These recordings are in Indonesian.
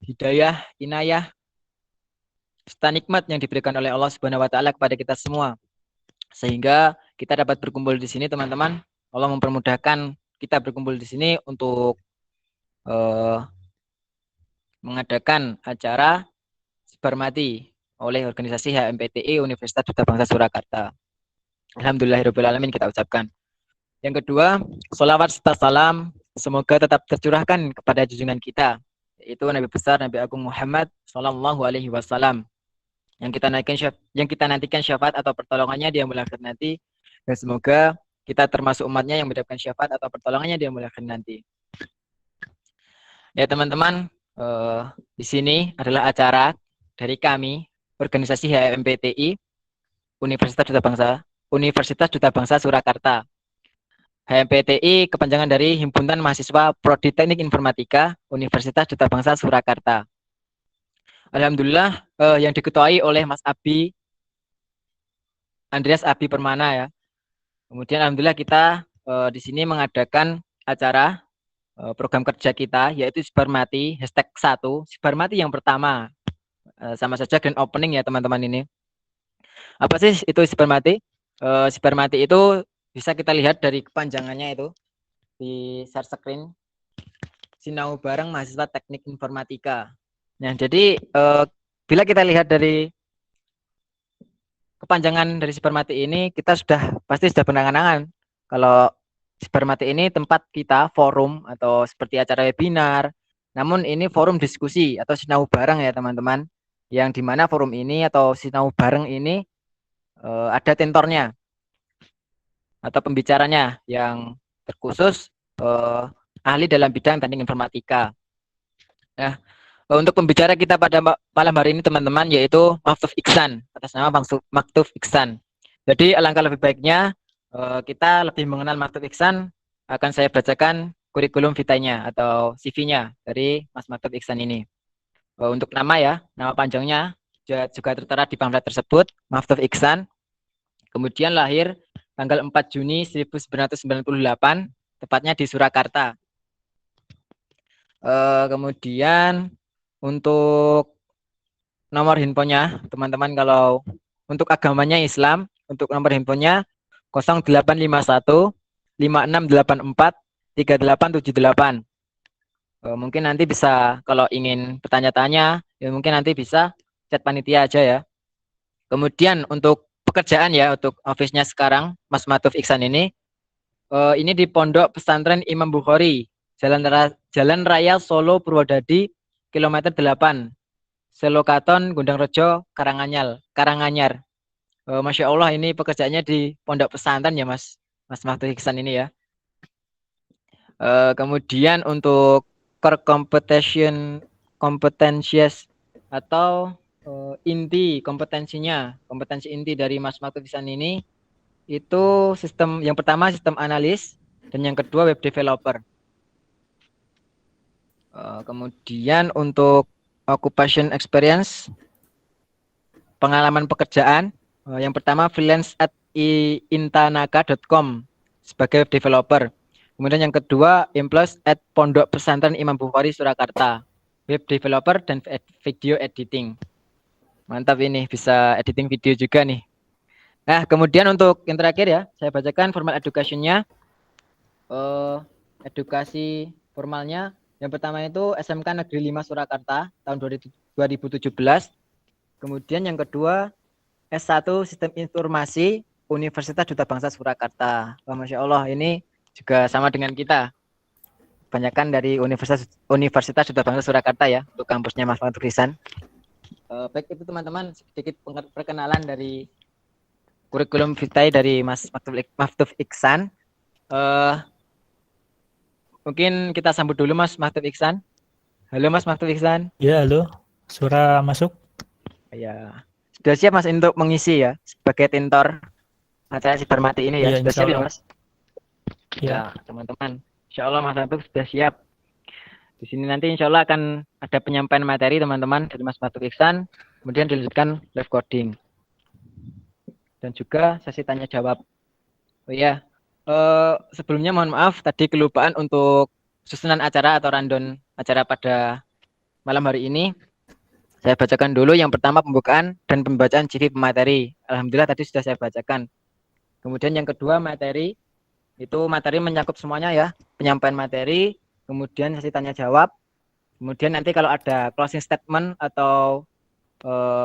hidayah, inayah, serta nikmat yang diberikan oleh Allah Subhanahu wa taala kepada kita semua. Sehingga kita dapat berkumpul di sini teman-teman. Allah mempermudahkan kita berkumpul di sini untuk eh, mengadakan acara sebar mati oleh organisasi HMPTI Universitas Duta Bangsa Surakarta. Alhamdulillahirabbil alamin kita ucapkan. Yang kedua, sholawat serta salam semoga tetap tercurahkan kepada junjungan kita, yaitu Nabi besar Nabi Agung Muhammad Sallallahu Alaihi Wasallam yang kita nantikan syafaat atau pertolongannya di yaumul akhir nanti, dan semoga kita termasuk umatnya yang mendapatkan syafaat atau pertolongannya di yaumul akhir nanti. Ya teman-teman, di sini adalah acara dari kami organisasi HMPTI Universitas Duta Bangsa Surakarta. HMPTI kepanjangan dari Himpunan Mahasiswa Prodi Teknik Informatika Universitas Duta Bangsa Surakarta. Alhamdulillah yang diketuai oleh Mas Andreas Abi Permana ya. Kemudian alhamdulillah kita di sini mengadakan acara program kerja kita yaitu Sibarmati #1 Sibarmati yang pertama. Sama saja grand opening ya teman-teman ini. Apa sih itu Sibarmati? Sibarmati itu bisa kita lihat dari kepanjangannya itu di share screen. Sinau bareng mahasiswa Teknik Informatika. Nah, jadi bila kita lihat dari kepanjangan dari Sibarmati ini, kita pasti sudah berangan-angan kalau Sibarmati ini tempat kita forum atau seperti acara webinar. Namun ini forum diskusi atau sinau bareng ya teman-teman. Yang dimana forum ini atau sinau bareng ini ada tentornya atau pembicaranya yang terkhusus ahli dalam bidang teknik informatika. Nah, untuk pembicara kita pada malam hari ini teman-teman yaitu Maftuf Iksan, atas nama Maftuf Iksan. Jadi alangkah lebih baiknya kita lebih mengenal Maftuf Iksan, akan saya bacakan kurikulum vitae-nya atau CV-nya dari Mas Maftuf Iksan ini. Untuk nama ya, nama panjangnya juga tertera di pamflet tersebut, Maftuf Iksan. Kemudian lahir tanggal 4 Juni 1998, tepatnya di Surakarta. Kemudian untuk nomor handphonenya, teman-teman kalau untuk agamanya Islam, untuk nomor handphonenya 0851 5684 3878. Mungkin nanti bisa kalau ingin bertanya-tanya, ya mungkin nanti bisa chat panitia aja ya. Kemudian untuk pekerjaan ya, untuk office-nya sekarang, Mas Matuf Iksan ini di Pondok Pesantren Imam Bukhari, Jalan Raya Solo Purwodadi, kilometer 8, Selokaton, Gundang Rejo, Karanganyar. Masya Allah ini pekerjaannya di Pondok Pesantren ya Mas Matuf Iksan ini ya. Kemudian untuk core kompetensies atau kompetensi inti dari Mas Matuf Iksan ini itu yang pertama sistem analis dan yang kedua web developer. Kemudian untuk occupation experience, pengalaman pekerjaan, yang pertama freelance at intanaka.com sebagai web developer. Kemudian yang kedua employees at Pondok Pesantren Imam Bukhari Surakarta, web developer dan video editing. Mantap ini, bisa editing video juga nih. Nah, kemudian untuk yang terakhir ya, saya bacakan formal education-nya. Edukasi formalnya, yang pertama itu SMK Negeri 5 Surakarta tahun 2017. Kemudian yang kedua S1 Sistem Informasi Universitas Duta Bangsa Surakarta. Wah, Masya Allah, ini juga sama dengan kita. Kebanyakan dari Universitas Duta Bangsa Surakarta ya, untuk kampusnya Mas Maftuf Iksan. Baik itu teman-teman, sedikit perkenalan dari kurikulum vitae dari Mas Maftuf Iksan. Mungkin kita sambut dulu Mas Maftuf Iksan. Halo Mas Maftuf Iksan. Ya, halo. Suara masuk? Ya. Sudah siap Mas untuk mengisi ya sebagai tentor acara Sibarmati ini ya? Sudah siap ya Mas? Ya, teman-teman. Insya Allah Mas Maftuf sudah siap. Di sini nanti insya Allah akan ada penyampaian materi teman-teman dari Mas Maftuf Iksan, kemudian dilanjutkan live coding dan juga sesi tanya jawab. Oh ya, sebelumnya mohon maaf tadi kelupaan untuk susunan acara atau rundown acara pada malam hari ini saya bacakan dulu yang pertama pembukaan dan pembacaan CV pemateri. Alhamdulillah tadi sudah saya bacakan. Kemudian yang kedua materi, itu materi mencakup semuanya ya, penyampaian materi, kemudian sesi tanya jawab, kemudian nanti kalau ada closing statement atau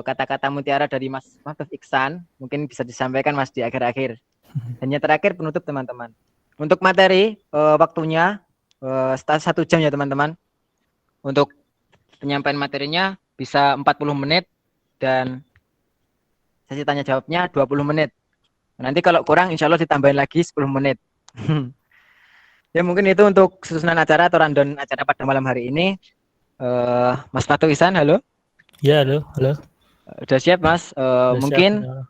kata-kata mutiara dari Mas Mahfud Iksan, mungkin bisa disampaikan Mas di akhir-akhir. Dan yang terakhir penutup teman-teman. Untuk materi, waktunya 1 jam ya teman-teman. Untuk penyampaian materinya bisa 40 menit dan sesi tanya jawabnya 20 menit. Nanti kalau kurang insya Allah ditambahin lagi 10 menit. Ya mungkin itu untuk susunan acara atau rundown acara pada malam hari ini. Mas Fatu Isan, halo. Ya, halo, halo. Udah siap Mas? Udah siap, Mungkin ya.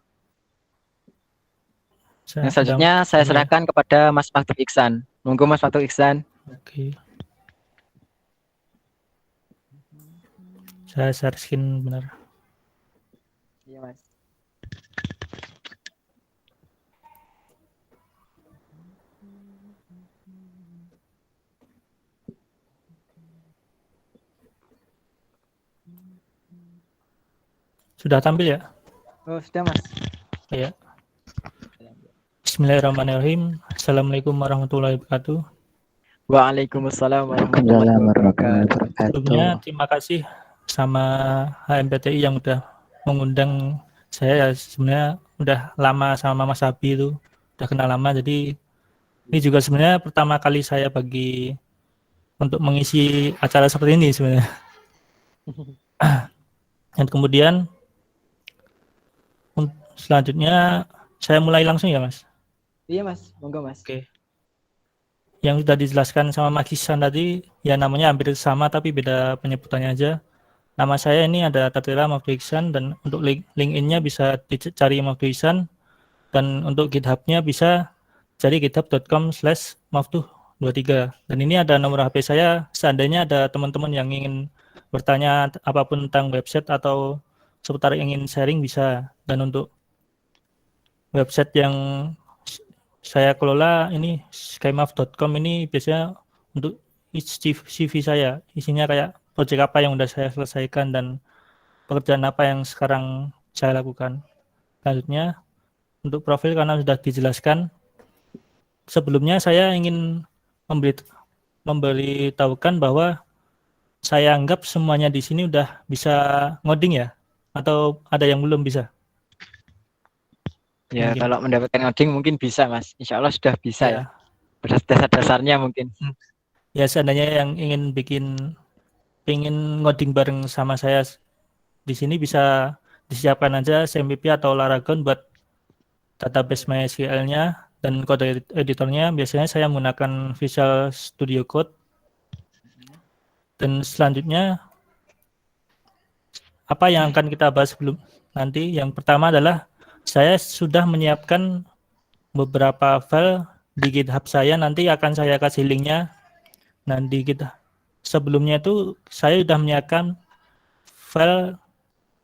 yang selanjutnya saya Ini ya. serahkan kepada Mas Fatu Iksan. Monggo Mas Fatu Iksan. Oke. Saya share screen benar. Iya Mas. Sudah tampil ya? Oh sudah Mas. Ya. Bismillahirrahmanirrahim. Assalamualaikum warahmatullahi wabarakatuh. Waalaikumsalam warahmatullahi wabarakatuh. Sebelumnya terima kasih sama HMPTI yang udah mengundang saya. Sebenarnya udah lama sama Mas Abi itu, udah kenal lama. Jadi ini juga sebenarnya pertama kali saya bagi untuk mengisi acara seperti ini sebenarnya. Dan kemudian selanjutnya saya mulai langsung ya Mas. Iya Mas, monggo Mas. Oke. Yang sudah dijelaskan sama Mas Kisan tadi, ya namanya hampir sama tapi beda penyebutannya aja. Nama saya ini ada Tatira Mahfud Iksan dan untuk LinkedIn-nya bisa dicari Mahfud Iksan dan untuk GitHub-nya bisa cari github.com/mahfud23. Dan ini ada nomor HP saya seandainya ada teman-teman yang ingin bertanya apapun tentang website atau seputar ingin sharing bisa. Dan untuk website yang saya kelola ini skymaf.com ini biasanya untuk CV saya, isinya kayak proyek apa yang udah saya selesaikan dan pekerjaan apa yang sekarang saya lakukan. Selanjutnya untuk profil karena sudah dijelaskan, sebelumnya saya ingin memberitahukan bahwa saya anggap semuanya di sini udah bisa ngoding ya, atau ada yang belum bisa? Ya Mungkin. kalau mendapatkan ngoding mungkin bisa Mas. Insya Allah sudah bisa ya. Dasar-dasarnya mungkin. Ya seandainya yang ingin ingin ngoding bareng sama saya di sini bisa disiapkan aja SMPP atau Laragon buat database MySQL-nya dan kode editornya. Biasanya saya menggunakan Visual Studio Code. Dan selanjutnya apa yang akan kita bahas sebelum nanti? Yang pertama adalah saya sudah menyiapkan beberapa file di GitHub saya, nanti akan saya kasih linknya. Nah di GitHub sebelumnya itu saya sudah menyiapkan file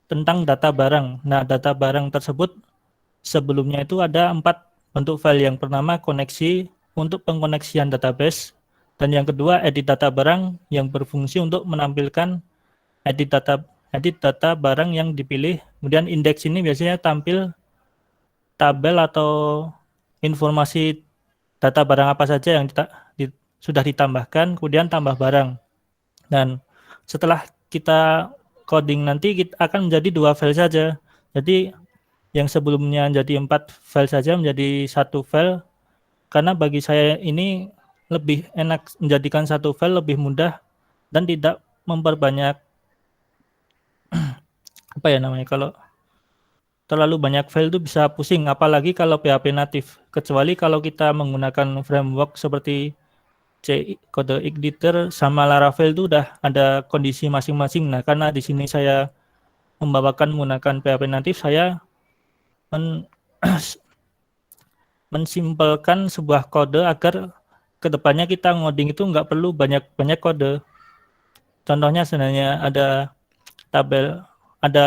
tentang data barang. Nah data barang tersebut sebelumnya itu ada 4 bentuk file. Yang pertama koneksi untuk pengkoneksian database, dan yang kedua edit data barang yang berfungsi untuk menampilkan edit data barang yang dipilih. Kemudian indeks ini biasanya tampil tabel atau informasi data barang apa saja yang sudah ditambahkan, kemudian tambah barang. Dan setelah kita coding nanti kita akan menjadi 2 file saja. Jadi yang sebelumnya menjadi 4 file saja menjadi 1 file, karena bagi saya ini lebih enak menjadikan 1 file, lebih mudah dan tidak memperbanyak apa ya namanya, kalau terlalu banyak file itu bisa pusing, apalagi kalau PHP natif. Kecuali kalau kita menggunakan framework seperti C Code Editor sama Laravel itu udah ada kondisi masing-masing. Nah, karena di sini saya membawakan menggunakan PHP natif, saya mensimpelkan sebuah kode agar kedepannya kita ngoding itu nggak perlu banyak-banyak kode. Contohnya sebenarnya ada tabel, ada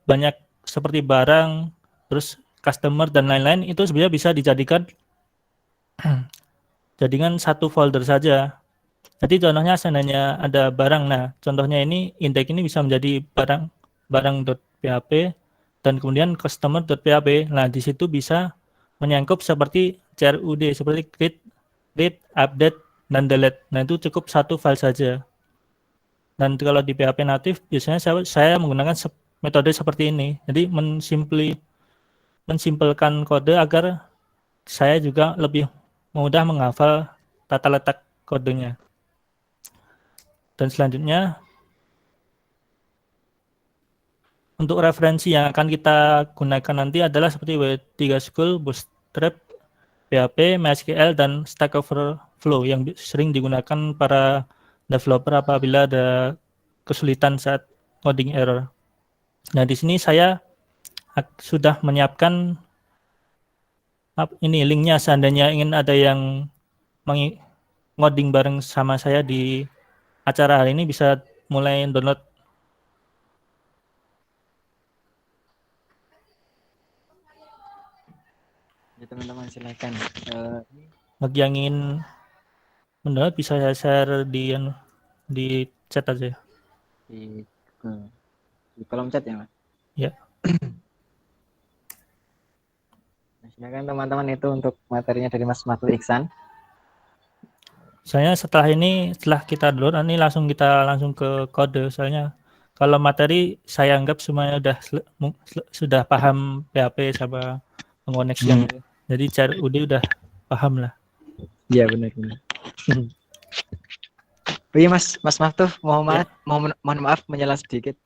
banyak seperti barang, terus customer dan lain-lain, itu sebenarnya bisa dijadikan 1 folder saja. Jadi contohnya seandainya ada barang, nah contohnya ini indeks ini bisa menjadi barang.php dan kemudian customer.php. Nah di situ bisa menyangkut seperti CRUD, seperti create, update, dan delete. Nah itu cukup satu file saja. Dan kalau di PHP natif biasanya saya menggunakan metode seperti ini. Jadi mensimpelkan kode agar saya juga lebih mudah menghafal tata letak kodenya. Dan selanjutnya untuk referensi yang akan kita gunakan nanti adalah seperti W3 School, Bootstrap, PHP, MySQL, dan Stack Overflow yang sering digunakan para developer apabila ada kesulitan saat coding error. Nah, di sini saya sudah menyiapkan ini linknya seandainya ingin ada yang ngoding bareng sama saya di acara hari ini bisa mulai download. Ya teman-teman silakan. Bagi yang ingin mendownload bisa saya share di chat aja. Di, di kolom chat ya Mas. Ya. Nah, silakan teman-teman itu untuk materinya dari Mas Matul Iksan. Soalnya setelah kita download ini langsung ke kode. Soalnya kalau materi saya anggap semuanya sudah paham PHP sama pengoneksian. Jadi CRUD udah paham lah. Iya benar. Oh iya Mas Maftuf, mohon maaf menyela sedikit.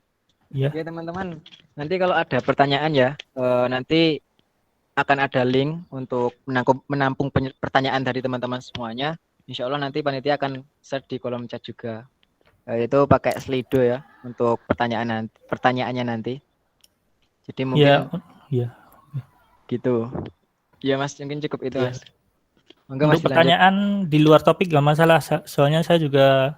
Iya. Ya teman-teman, nanti kalau ada pertanyaan ya, nanti akan ada link untuk menampung pertanyaan dari teman-teman semuanya. Insya Allah nanti panitia akan share di kolom chat juga. Itu pakai Slido ya untuk pertanyaannya nanti. Jadi mungkin gitu. Ya Mas, mungkin cukup itu Mas. Monggo, untuk Mas, pertanyaan di luar topik gak masalah. Soalnya saya juga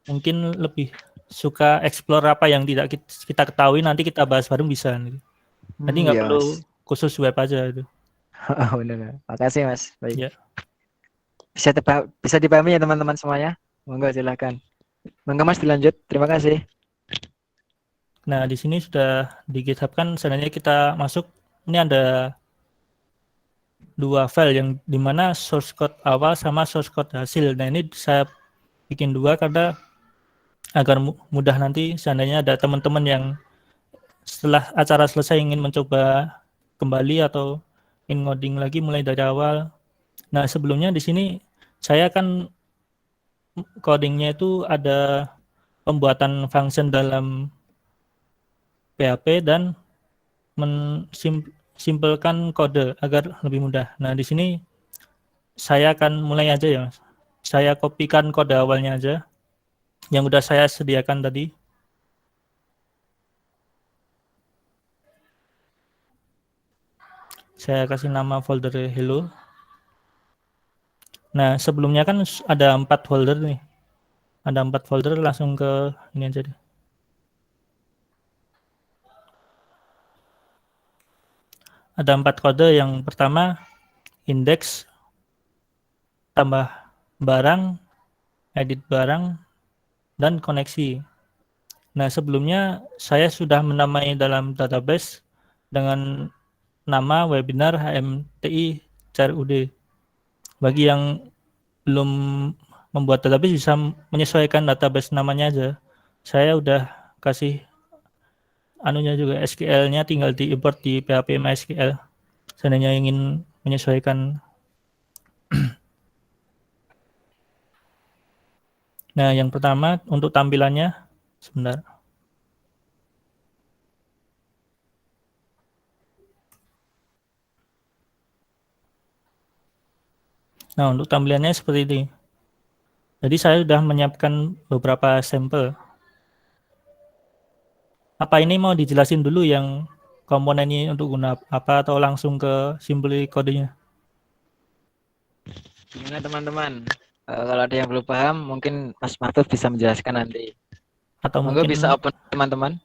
mungkin lebih suka explore apa yang tidak kita ketahui, nanti kita bahas bareng bisa. Jadi nggak perlu khusus web aja itu. Benar. Makasih Mas. Baik. Ya. Bisa dipahami ya teman-teman semuanya. Monggo silakan. Monggo Mas dilanjut. Terima kasih. Nah, di sini sudah di GitHub kan sebenarnya kita masuk, ini ada 2 file yang dimana source code awal sama source code hasil. Nah, ini saya bikin 2 karena agar mudah nanti seandainya ada teman-teman yang setelah acara selesai ingin mencoba kembali atau ingin ngoding lagi mulai dari awal. Nah, sebelumnya di sini saya kan codingnya itu ada pembuatan function dalam PHP dan mensimpelkan kode agar lebih mudah. Nah, di sini saya akan mulai aja ya, Mas. Saya kopikan kode awalnya aja yang udah saya sediakan tadi. Saya kasih nama folder hello. Nah, sebelumnya kan ada 4 folder nih. Ada 4 folder, langsung ke ini aja deh. Ada 4 kode. Yang pertama indeks tambah barang, edit barang, dan koneksi. Nah, sebelumnya saya sudah menamai dalam database dengan nama webinar HMTI CRUD. Bagi yang belum membuat database bisa menyesuaikan database namanya aja. Saya udah kasih anunya juga, SQL-nya tinggal diimport di PHP MySQL. Seandainya ingin menyesuaikan. Nah, yang pertama untuk tampilannya, sebentar. Nah, untuk tampilannya seperti ini. Jadi saya sudah menyiapkan beberapa sampel. Apa ini mau dijelasin dulu yang komponennya untuk guna apa atau langsung ke simply kodenya? Gimana teman-teman? Kalau ada yang belum paham, mungkin Mas Matuf bisa menjelaskan nanti. Atau monggo mungkin bisa open teman-teman.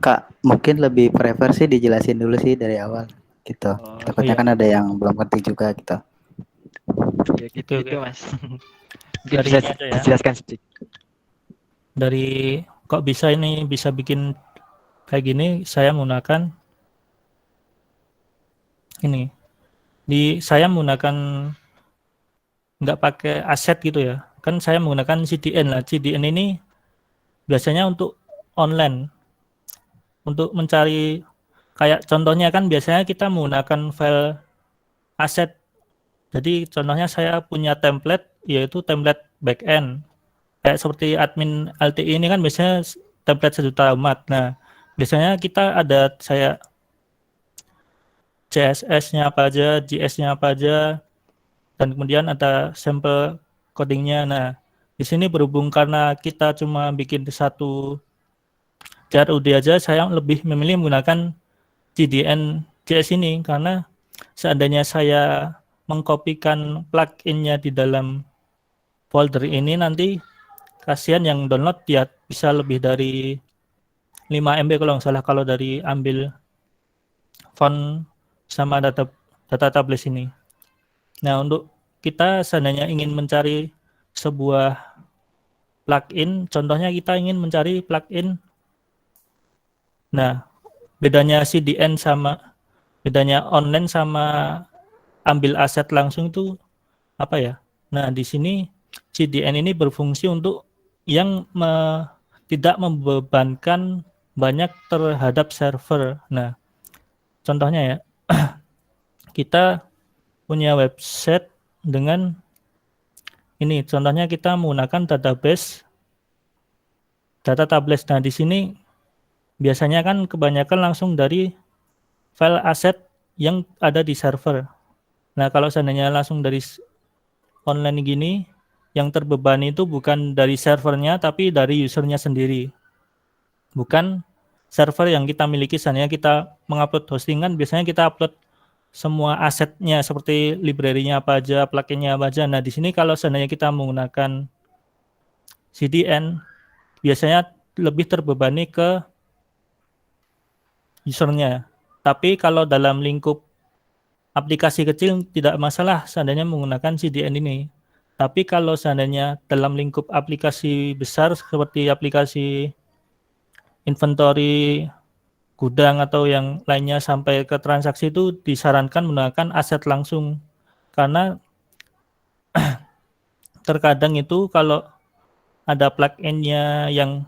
Kak, mungkin lebih prefer sih dijelasin dulu sih dari awal gitu. Takutnya kan ada yang belum ngerti juga gitu. Ya Oke, gitu-gitu oke. Mas. Mungkin Dari bisa ini aja ya. dijelaskan sedikit. Dari kok bisa ini bisa bikin kayak gini, saya menggunakan ini. Saya menggunakan nggak pakai aset gitu ya. Kan saya menggunakan CDN lah. CDN ini biasanya untuk online, untuk mencari kayak contohnya kan biasanya kita menggunakan file aset. Jadi contohnya saya punya template yaitu template backend. Kayak seperti admin LTI ini kan biasanya template sejuta umat. Nah, biasanya kita ada saya CSS-nya apa aja, JS-nya apa aja, dan kemudian ada sampel codingnya. Nah, di sini berhubung karena kita cuma bikin satu CRUD aja, saya lebih memilih menggunakan CDN JS ini karena seandainya saya mengkopikan plugin-nya di dalam folder ini nanti kasihan yang download dia bisa lebih dari 5 MB kalau nggak salah kalau dari ambil font sama data tables ini. Nah, untuk kita seandainya ingin mencari sebuah plugin, contohnya kita ingin mencari plugin. Nah, bedanya online sama ambil aset langsung itu apa ya? Nah, di sini CDN ini berfungsi untuk yang tidak membebankan banyak terhadap server. Nah, contohnya ya, kita punya website dengan ini, contohnya kita menggunakan database data tables. Nah, di sini biasanya kan kebanyakan langsung dari file aset yang ada di server. Nah, kalau seandainya langsung dari online gini, yang terbebani itu bukan dari servernya, tapi dari usernya sendiri. Bukan server yang kita miliki, seandainya kita mengupload hostingan, biasanya kita upload semua asetnya seperti library-nya apa aja, plugin-nya apa aja. Nah, di sini kalau seandainya kita menggunakan CDN, biasanya lebih terbebani ke usernya. Tapi kalau dalam lingkup aplikasi kecil tidak masalah seandainya menggunakan CDN ini. Tapi kalau seandainya dalam lingkup aplikasi besar seperti aplikasi inventory, gudang atau yang lainnya sampai ke transaksi itu disarankan menggunakan aset langsung. Karena terkadang itu kalau ada plugin-nya yang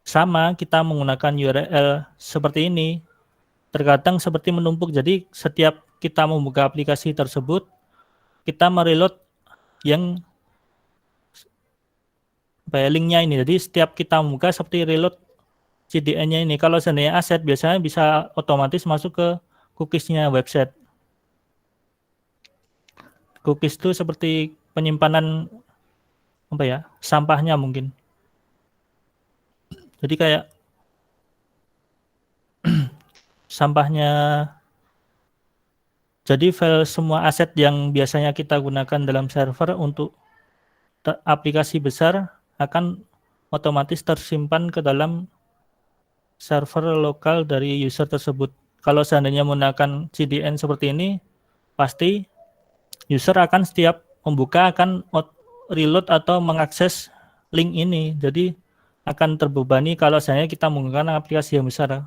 sama, kita menggunakan URL seperti ini, terkadang seperti menumpuk. Jadi setiap kita membuka aplikasi tersebut, kita mereload yang linknya ini. Jadi setiap kita membuka seperti reload CDN-nya ini. Kalau seandainya aset biasanya bisa otomatis masuk ke cookies-nya website. Cookies itu seperti penyimpanan apa ya? Sampahnya mungkin. Jadi kayak sampahnya. Jadi file semua aset yang biasanya kita gunakan dalam server untuk aplikasi besar akan otomatis tersimpan ke dalam server lokal dari user tersebut. Kalau seandainya menggunakan CDN seperti ini, pasti user akan setiap membuka akan reload atau mengakses link ini. Jadi akan terbebani kalau seandainya kita menggunakan aplikasi yang besar.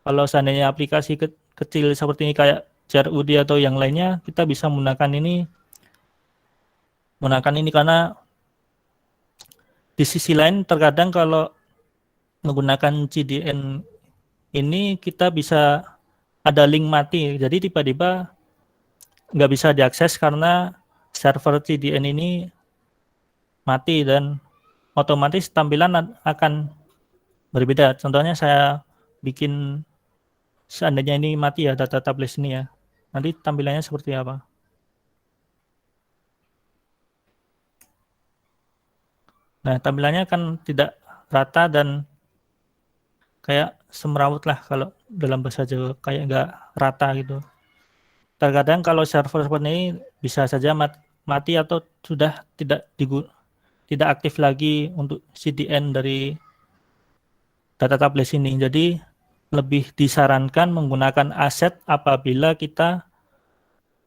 Kalau seandainya aplikasi kecil seperti ini kayak CRUD atau yang lainnya, kita bisa menggunakan ini karena di sisi lain terkadang kalau menggunakan CDN ini kita bisa ada link mati. Jadi tiba-tiba nggak bisa diakses karena server CDN ini mati dan otomatis tampilan akan berbeda. Contohnya saya bikin seandainya ini mati ya data tables ini ya. Nanti tampilannya seperti apa? Nah, tampilannya kan tidak rata dan kayak semrawut lah kalau dalam bahasa Jawa, kayak nggak rata gitu. Terkadang kalau server seperti ini bisa saja mati atau sudah tidak aktif lagi untuk CDN dari data tables ini. Jadi lebih disarankan menggunakan aset apabila kita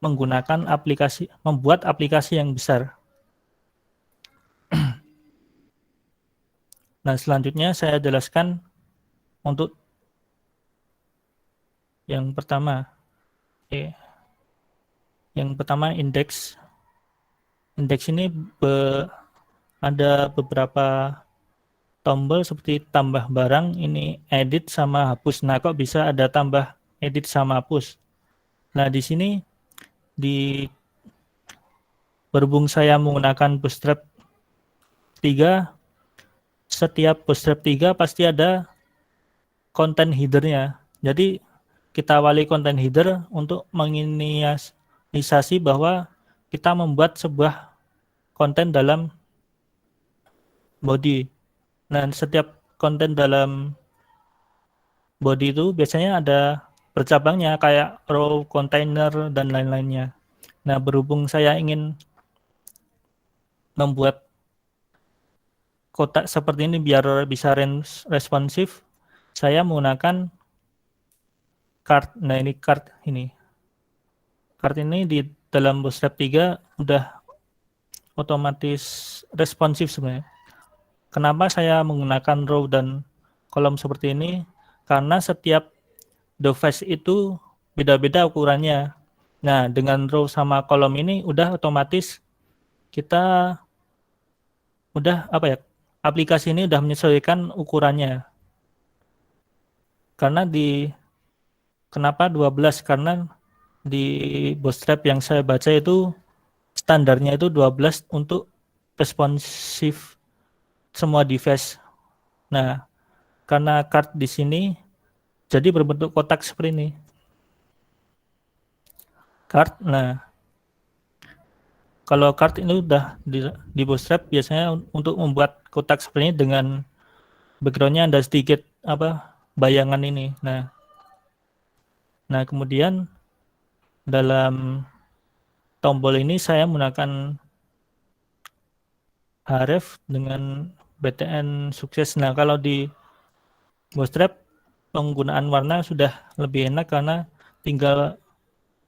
membuat aplikasi yang besar. Nah, selanjutnya saya jelaskan untuk yang pertama. Yang pertama indeks. Indeks ini ada beberapa tombol seperti tambah barang, ini edit sama hapus. Nah, kok bisa ada tambah, edit sama hapus? Nah, di sini berhubung saya menggunakan Bootstrap 3, setiap Bootstrap 3 pasti ada content header-nya. Jadi kita awali content header untuk menginisiasi bahwa kita membuat sebuah konten dalam body. Nah, setiap konten dalam body itu biasanya ada bercabangnya kayak row, container, dan lain-lainnya. Nah, berhubung saya ingin membuat kotak seperti ini biar bisa responsif, saya menggunakan card. Nah, ini card ini. Card ini di dalam Bootstrap 3 udah otomatis responsif sebenarnya. Kenapa saya menggunakan row dan kolom seperti ini? Karena setiap device itu beda-beda ukurannya. Nah, dengan row sama kolom ini udah otomatis kita aplikasi ini udah menyesuaikan ukurannya. Karena kenapa 12? Karena di Bootstrap yang saya baca itu standarnya itu 12 untuk responsif semua device. Nah, karena card di sini jadi berbentuk kotak seperti ini. Card. Nah, kalau card ini udah di Bootstrap biasanya untuk membuat kotak seperti ini dengan backgroundnya ada sedikit bayangan ini. Nah, kemudian dalam tombol ini saya menggunakan href dengan btn sukses. Nah, kalau di Bootstrap penggunaan warna sudah lebih enak karena tinggal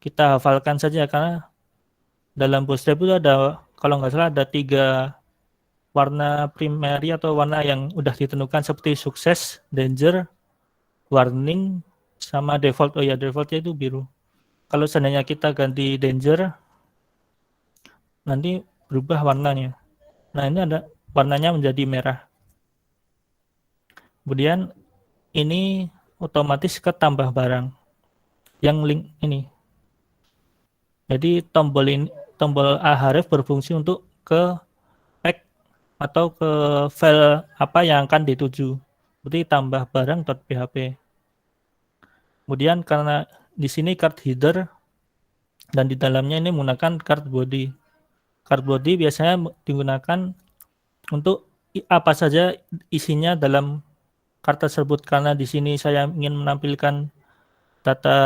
kita hafalkan saja, karena dalam Bootstrap itu ada, kalau nggak salah ada 3 warna primary atau warna yang udah ditentukan seperti sukses, danger, warning, sama default. Oh ya, defaultnya itu biru. Kalau seandainya kita ganti danger, nanti berubah warnanya. Nah, ini ada warnanya menjadi merah. Kemudian ini otomatis ke tambah barang yang link ini. Jadi tombol ahref berfungsi untuk ke pack atau ke file apa yang akan dituju. Seperti tambah barang.php. Kemudian karena di sini card header dan di dalamnya ini menggunakan card body. Card body biasanya digunakan untuk apa saja isinya dalam card tersebut, karena di sini saya ingin menampilkan data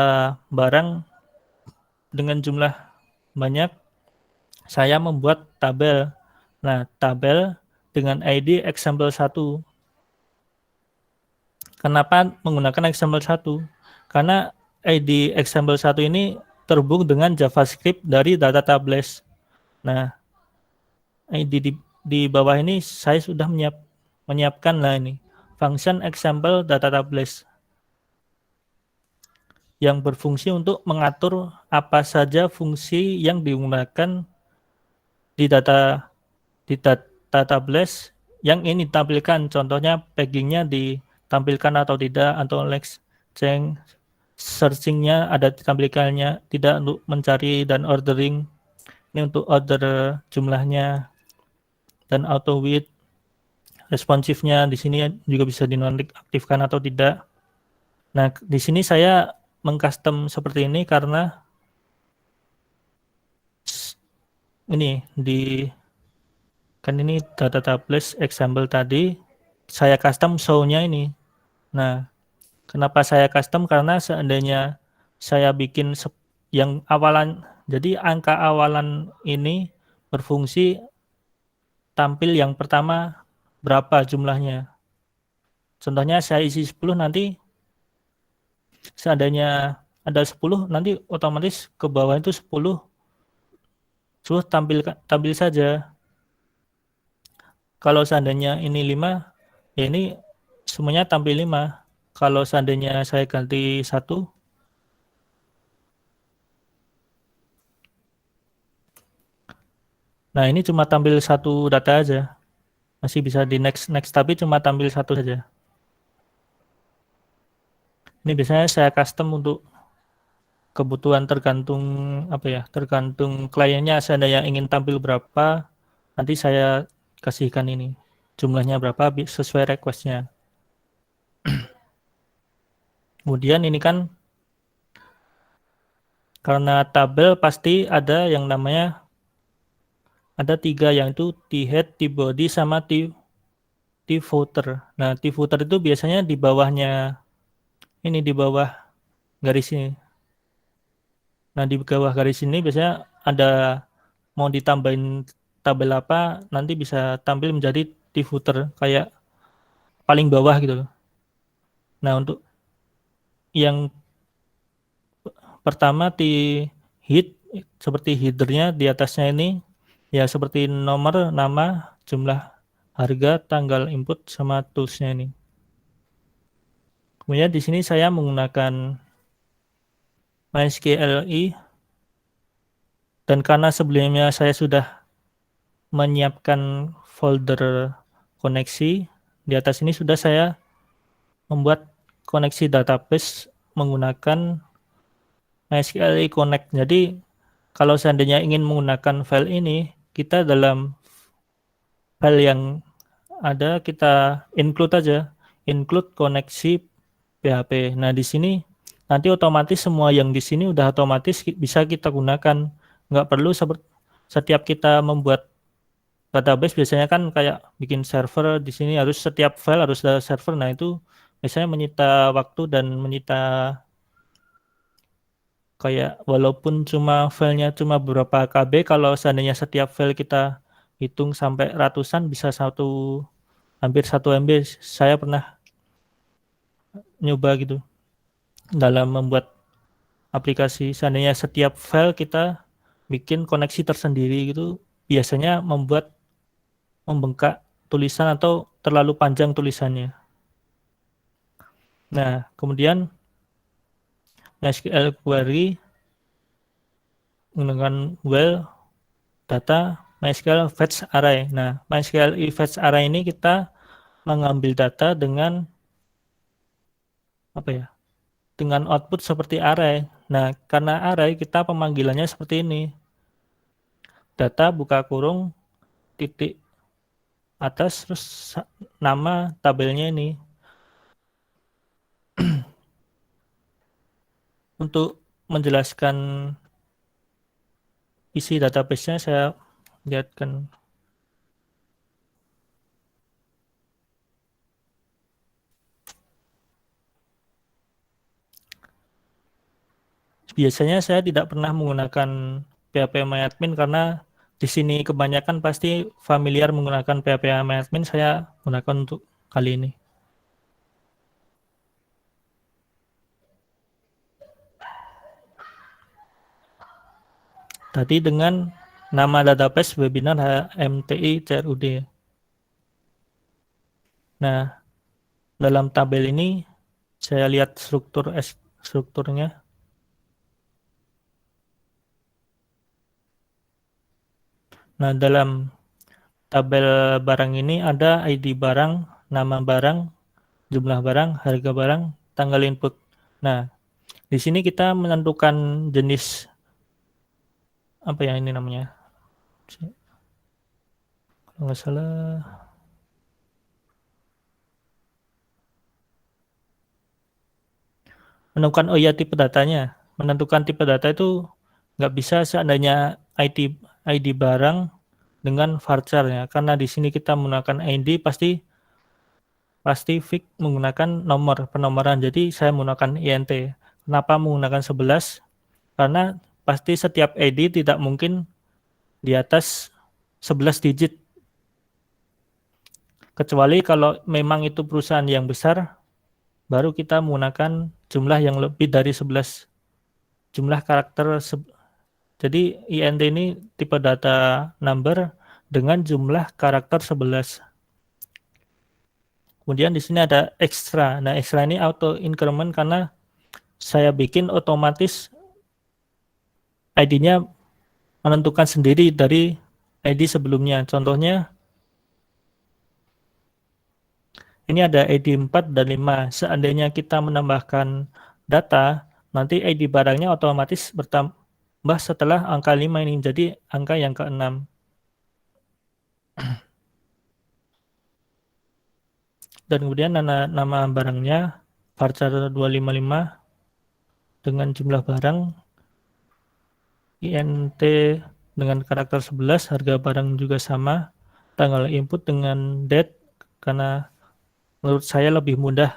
barang dengan jumlah banyak, saya membuat tabel. Nah, tabel dengan ID example 1. Kenapa menggunakan example 1? Karena ID example 1 ini terhubung dengan JavaScript dari data tables. Nah, ID di bawah ini saya sudah menyiapkan lah ini function example data tables yang berfungsi untuk mengatur apa saja fungsi yang digunakan di data tables yang ini ditampilkan. Contohnya packingnya ditampilkan atau tidak, atau next change searchingnya ada ditampilkannya tidak, untuk mencari dan ordering ini untuk order jumlahnya, dan auto with responsifnya di sini juga bisa dinonaktifkan atau tidak. Nah, di sini saya mengcustom seperti ini karena ini kan ini data tables example tadi saya custom show-nya ini. Nah, kenapa saya custom? Karena seandainya saya bikin yang awalan, jadi angka awalan ini berfungsi tampil yang pertama berapa jumlahnya. Contohnya saya isi 10, nanti seandainya ada 10, nanti otomatis ke bawah itu 10 tampil saja. Kalau seandainya ini 5, ya ini semuanya tampil 5. Kalau seandainya saya ganti 1, nah ini cuma tampil 1 data aja. Masih bisa di next tapi cuma tampil 1 saja. Ini biasanya saya custom untuk kebutuhan tergantung tergantung kliennya. Seandainya ingin tampil berapa, nanti saya kasihkan ini jumlahnya berapa sesuai requestnya. Kemudian ini kan karena tabel pasti ada yang namanya ada 3, yang itu T-head, T-body, sama T-footer. Nah, T-footer itu biasanya di bawahnya ini, di bawah garis ini. Nah, di bawah garis ini biasanya ada mau ditambahin tabel apa, nanti bisa tampil menjadi T-footer kayak paling bawah gitu loh. Nah, untuk yang pertama T-head seperti headernya di atasnya ini ya seperti nomor, nama, jumlah harga, tanggal input, sama toolsnya ini. Kemudian di sini saya menggunakan MySQLi, dan karena sebelumnya saya sudah menyiapkan folder koneksi, di atas ini sudah saya membuat koneksi database menggunakan MySQLi Connect. Jadi kalau seandainya ingin menggunakan file ini, kita dalam file yang ada kita include aja, include koneksi PHP. Nah, di sini nanti otomatis semua yang di sini udah otomatis bisa kita gunakan. Nggak perlu setiap kita membuat database biasanya kan kayak bikin server, di sini harus setiap file harus ada server. Nah, itu biasanya menyita waktu dan menyita kayak walaupun cuma filenya cuma beberapa KB, kalau seandainya setiap file kita hitung sampai ratusan bisa hampir 1 MB. Saya pernah nyoba gitu dalam membuat aplikasi. Seandainya setiap file kita bikin koneksi tersendiri gitu, biasanya membengkak tulisan atau terlalu panjang tulisannya. Nah, kemudian MySQL query menggunakan well data MySQL fetch array. Nah, MySQL fetch array ini kita mengambil data dengan dengan output seperti array. Nah, karena array kita pemanggilannya seperti ini. Data buka kurung titik atas terus nama tabelnya ini. Untuk menjelaskan isi database-nya saya lihatkan. Biasanya saya tidak pernah menggunakan phpMyAdmin karena di sini kebanyakan pasti familiar menggunakan phpMyAdmin, saya gunakan untuk kali ini. Tadi dengan nama database webinar HMTI CRUD. Nah, dalam tabel ini saya lihat strukturnya. Nah, dalam tabel barang ini ada ID barang, nama barang, jumlah barang, harga barang, tanggal input. Nah, di sini kita menentukan jenis apa ya ini namanya? Kalau nggak salah menentukan tipe datanya. Menentukan tipe data itu nggak bisa seandainya ID barang dengan varchar ya, karena di sini kita menggunakan ID pasti fix menggunakan nomor penomoran. Jadi saya menggunakan INT. Kenapa menggunakan 11? Karena pasti setiap ID tidak mungkin di atas 11 digit. Kecuali kalau memang itu perusahaan yang besar, baru kita menggunakan jumlah yang lebih dari 11. jumlah karakter. Jadi int ini tipe data number dengan jumlah karakter 11. Kemudian di sini ada extra. Nah, extra ini auto increment karena saya bikin otomatis ID-nya menentukan sendiri dari ID sebelumnya. Contohnya ini ada ID 4 dan 5. Seandainya kita menambahkan data, nanti ID barangnya otomatis bertambah setelah angka 5 ini, jadi angka yang ke-6. Dan kemudian nama barangnya varchar 255 dengan jumlah barang int dengan karakter 11, harga barang juga sama, tanggal input dengan date, karena menurut saya lebih mudah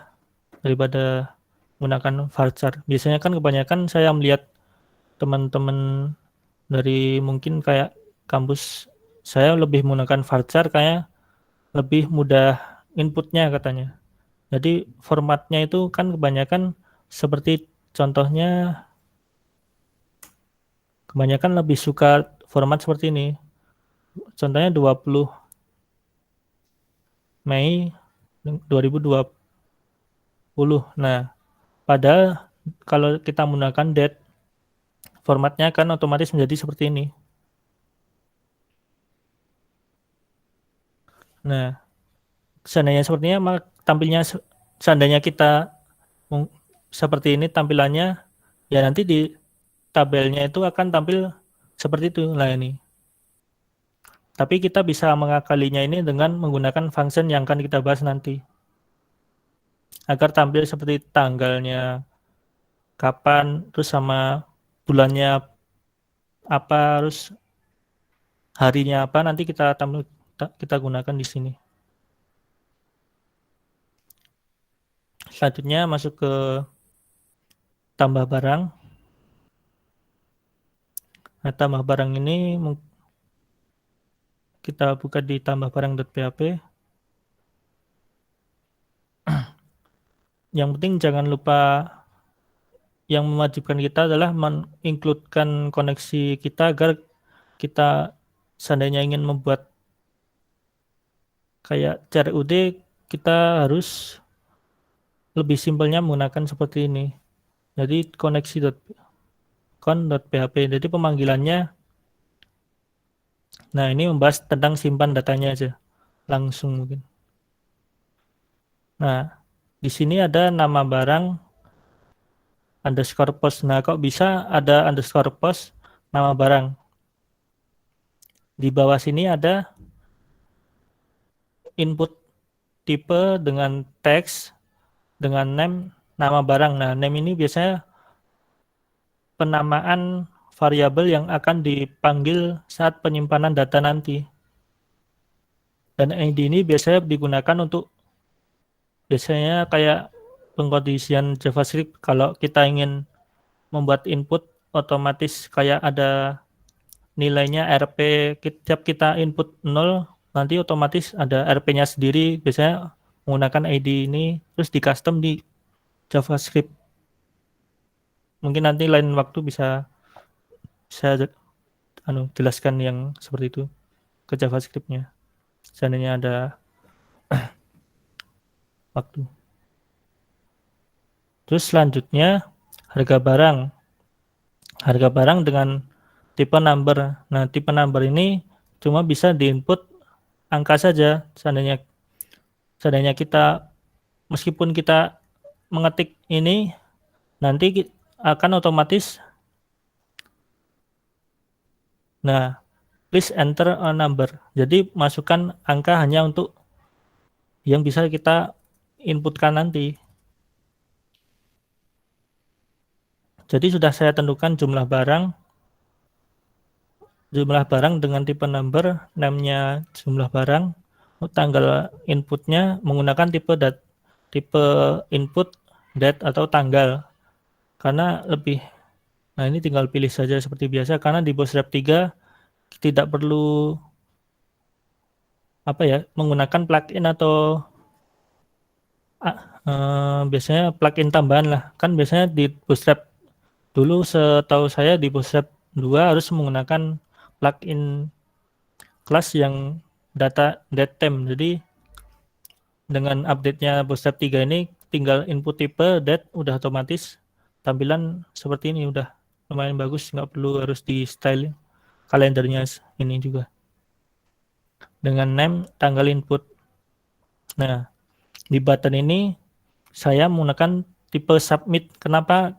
daripada menggunakan varchar. Biasanya kan kebanyakan saya melihat teman-teman dari mungkin kayak kampus saya lebih menggunakan varchar, kayak lebih mudah inputnya katanya. Jadi formatnya itu kan kebanyakan seperti contohnya, kebanyakan lebih suka format seperti ini. Contohnya 20 Mei 2020. Nah, padahal kalau kita menggunakan date, formatnya kan otomatis menjadi seperti ini. Nah, seandainya sepertinya tampilnya, seandainya kita seperti ini tampilannya, ya nanti di tabelnya itu akan tampil seperti itu lah ini. Tapi kita bisa mengakalinya ini dengan menggunakan function yang akan kita bahas nanti, agar tampil seperti tanggalnya kapan, terus sama bulannya apa, terus harinya apa, nanti kita gunakan di sini. Selanjutnya masuk ke tambah barang. Nah, tambah barang ini kita buka di tambah barang.php. Yang penting jangan lupa, yang mewajibkan kita adalah mengincludekan koneksi kita agar kita seandainya ingin membuat kayak CRUD, kita harus lebih simpelnya menggunakan seperti ini. Jadi con.php. Jadi pemanggilannya, nah ini membahas tentang simpan datanya aja langsung mungkin. Nah, di sini ada nama barang underscore post. Nah, kok bisa ada underscore post nama barang? Di bawah sini ada input tipe dengan teks dengan name nama barang. Nah, name ini biasanya penamaan variabel yang akan dipanggil saat penyimpanan data nanti. Dan ID ini biasanya digunakan untuk biasanya kayak pengkondisian JavaScript. Kalau kita ingin membuat input otomatis kayak ada nilainya RP, setiap kita input 0 nanti otomatis ada RP-nya sendiri, biasanya menggunakan ID ini terus di custom di JavaScript. Mungkin nanti lain waktu bisa saya jelaskan yang seperti itu ke JavaScript-nya seandainya ada waktu. Terus selanjutnya harga barang. Harga barang dengan tipe number. Nah, tipe number ini cuma bisa diinput angka saja. Seandainya kita, meskipun kita mengetik ini, nanti akan otomatis, nah, please enter a number. Jadi masukkan angka hanya untuk yang bisa kita inputkan nanti. Jadi sudah saya tentukan jumlah barang dengan tipe number, name-nya jumlah barang, tanggal inputnya menggunakan tipe input date atau tanggal. Karena lebih, nah ini tinggal pilih saja seperti biasa, karena di Bootstrap 3 tidak perlu menggunakan plugin atau biasanya plugin tambahan lah. Kan biasanya di Bootstrap Dulu setahu saya di Bootstrap 2 harus menggunakan plugin kelas yang datetime. Jadi dengan update-nya Bootstrap 3 ini tinggal input tipe dat udah otomatis tampilan seperti ini, udah lumayan bagus, nggak perlu harus di style kalendernya ini juga. Dengan name tanggal input. Nah, di button ini saya menggunakan tipe submit. Kenapa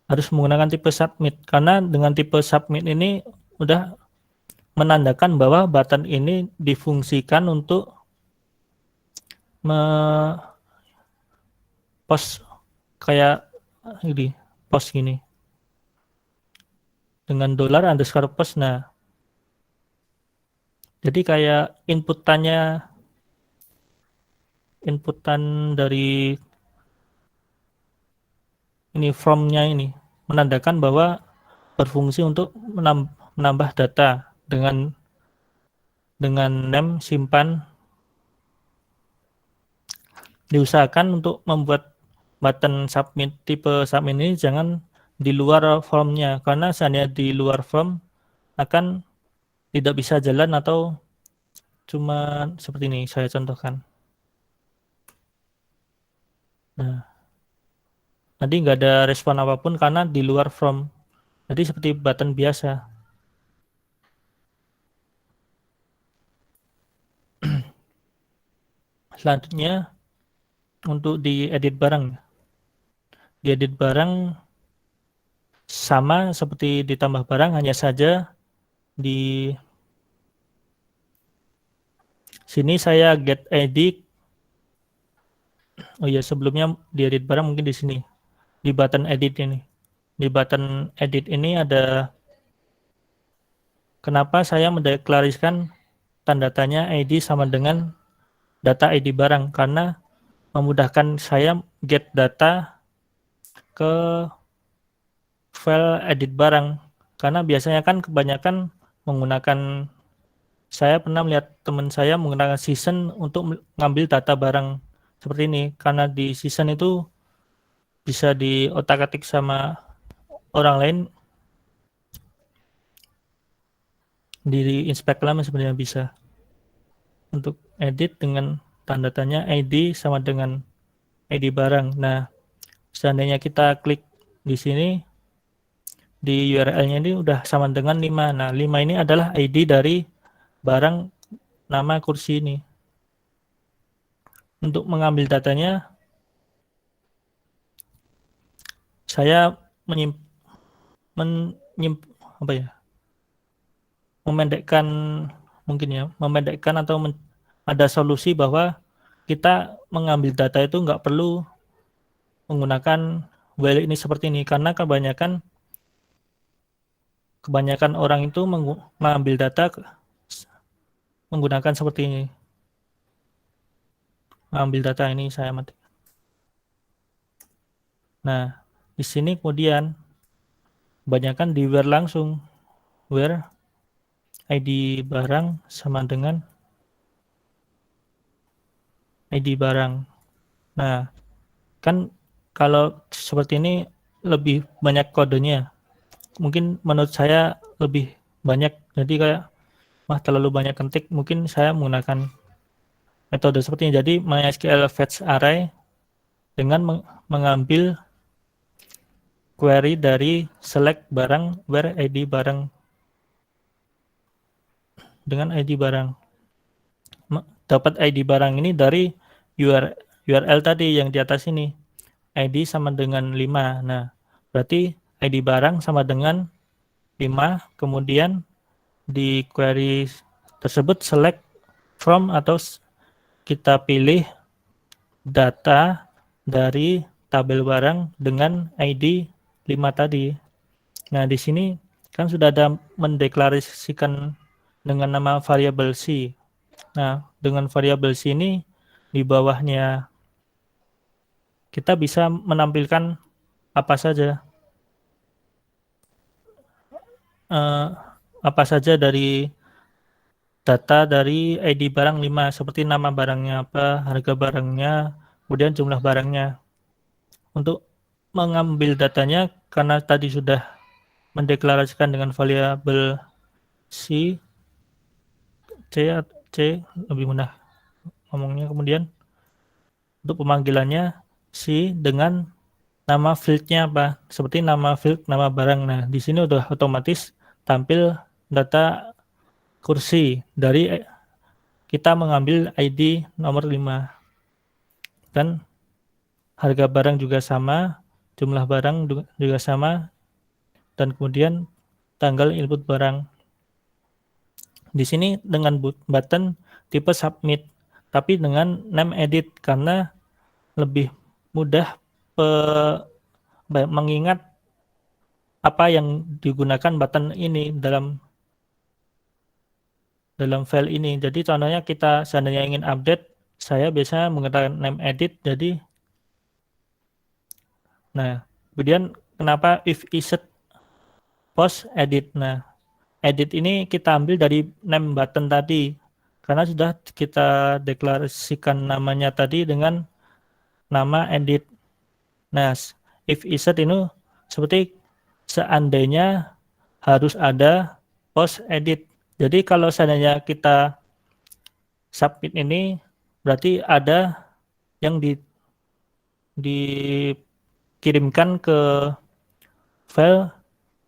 harus menggunakan tipe submit? Karena dengan tipe submit ini udah menandakan bahwa button ini difungsikan untuk post kayak ini, post gini dengan $_post. Nah, jadi kayak inputan dari ini from-nya ini menandakan bahwa berfungsi untuk menambah data dengan name simpan. Diusahakan untuk membuat button submit tipe submit ini jangan di luar formnya, karena seandainya di luar form akan tidak bisa jalan atau cuma seperti ini saya contohkan. Nah, nanti nggak ada respon apapun karena di luar form. Jadi seperti button biasa. Selanjutnya untuk diedit barang. Diedit barang sama seperti ditambah barang, hanya saja di sini saya get edit. Oh ya, sebelumnya diedit barang mungkin di sini. Di button edit ini. Di button edit ini ada, kenapa saya mendeklarasikan tanda tanya ID sama dengan data ID barang, karena memudahkan saya get data ke file edit barang. Karena biasanya kan kebanyakan menggunakan, saya pernah melihat teman saya menggunakan season untuk mengambil data barang seperti ini, karena di season itu bisa diotak-atik sama orang lain, di inspect lama sebenarnya bisa untuk edit dengan tanda tanya ID sama dengan ID barang. Nah, seandainya kita klik di sini, di URL-nya ini udah sama dengan 5. Nah, 5 ini adalah ID dari barang nama kursi ini. Untuk mengambil datanya, saya memendekkan mungkin ya, memendekkan atau ada solusi bahwa kita mengambil data itu nggak perlu menggunakan while ini seperti ini, karena kebanyakan orang itu mengambil data menggunakan seperti ini. Mengambil data ini saya mati. Nah, di sini kemudian kebanyakan di where langsung, where ID barang sama dengan ID barang. Nah, kan kalau seperti ini lebih banyak kodenya. Mungkin menurut saya lebih banyak, jadi kayak terlalu banyak ketik, mungkin saya menggunakan metode seperti ini. Jadi MySQL fetch array dengan mengambil query dari select barang where ID barang dengan ID barang. Dapat ID barang ini dari URL tadi yang di atas ini. ID sama dengan 5. Nah, berarti ID barang sama dengan 5. Kemudian di query tersebut select from atau kita pilih data dari tabel barang dengan ID 5 tadi. Nah, di sini kan sudah ada mendeklarasikan dengan nama variabel C. Nah, dengan variabel C ini di bawahnya kita bisa menampilkan apa saja. Apa saja dari data dari ID barang 5, seperti nama barangnya apa, harga barangnya, kemudian jumlah barangnya. Untuk mengambil datanya karena tadi sudah mendeklarasikan dengan variabel C, C lebih mudah ngomongnya. Kemudian untuk pemanggilannya C dengan nama fieldnya apa? Seperti nama field, nama barang. Nah, di sini udah otomatis tampil data kursi dari kita mengambil ID nomor 5. Dan harga barang juga sama, jumlah barang juga sama, dan kemudian tanggal input barang. Di sini dengan button tipe submit, tapi dengan name edit karena lebih mudah mengingat apa yang digunakan button ini dalam file ini. Jadi contohnya kita seandainya ingin update, saya biasanya menggunakan name edit. Jadi, nah, kemudian kenapa if isset post edit? Nah, edit ini kita ambil dari name button tadi, karena sudah kita deklarasikan namanya tadi dengan nama edit. Nah, if isset ini seperti seandainya harus ada post edit. Jadi kalau seandainya kita submit ini, berarti ada yang dikirimkan ke file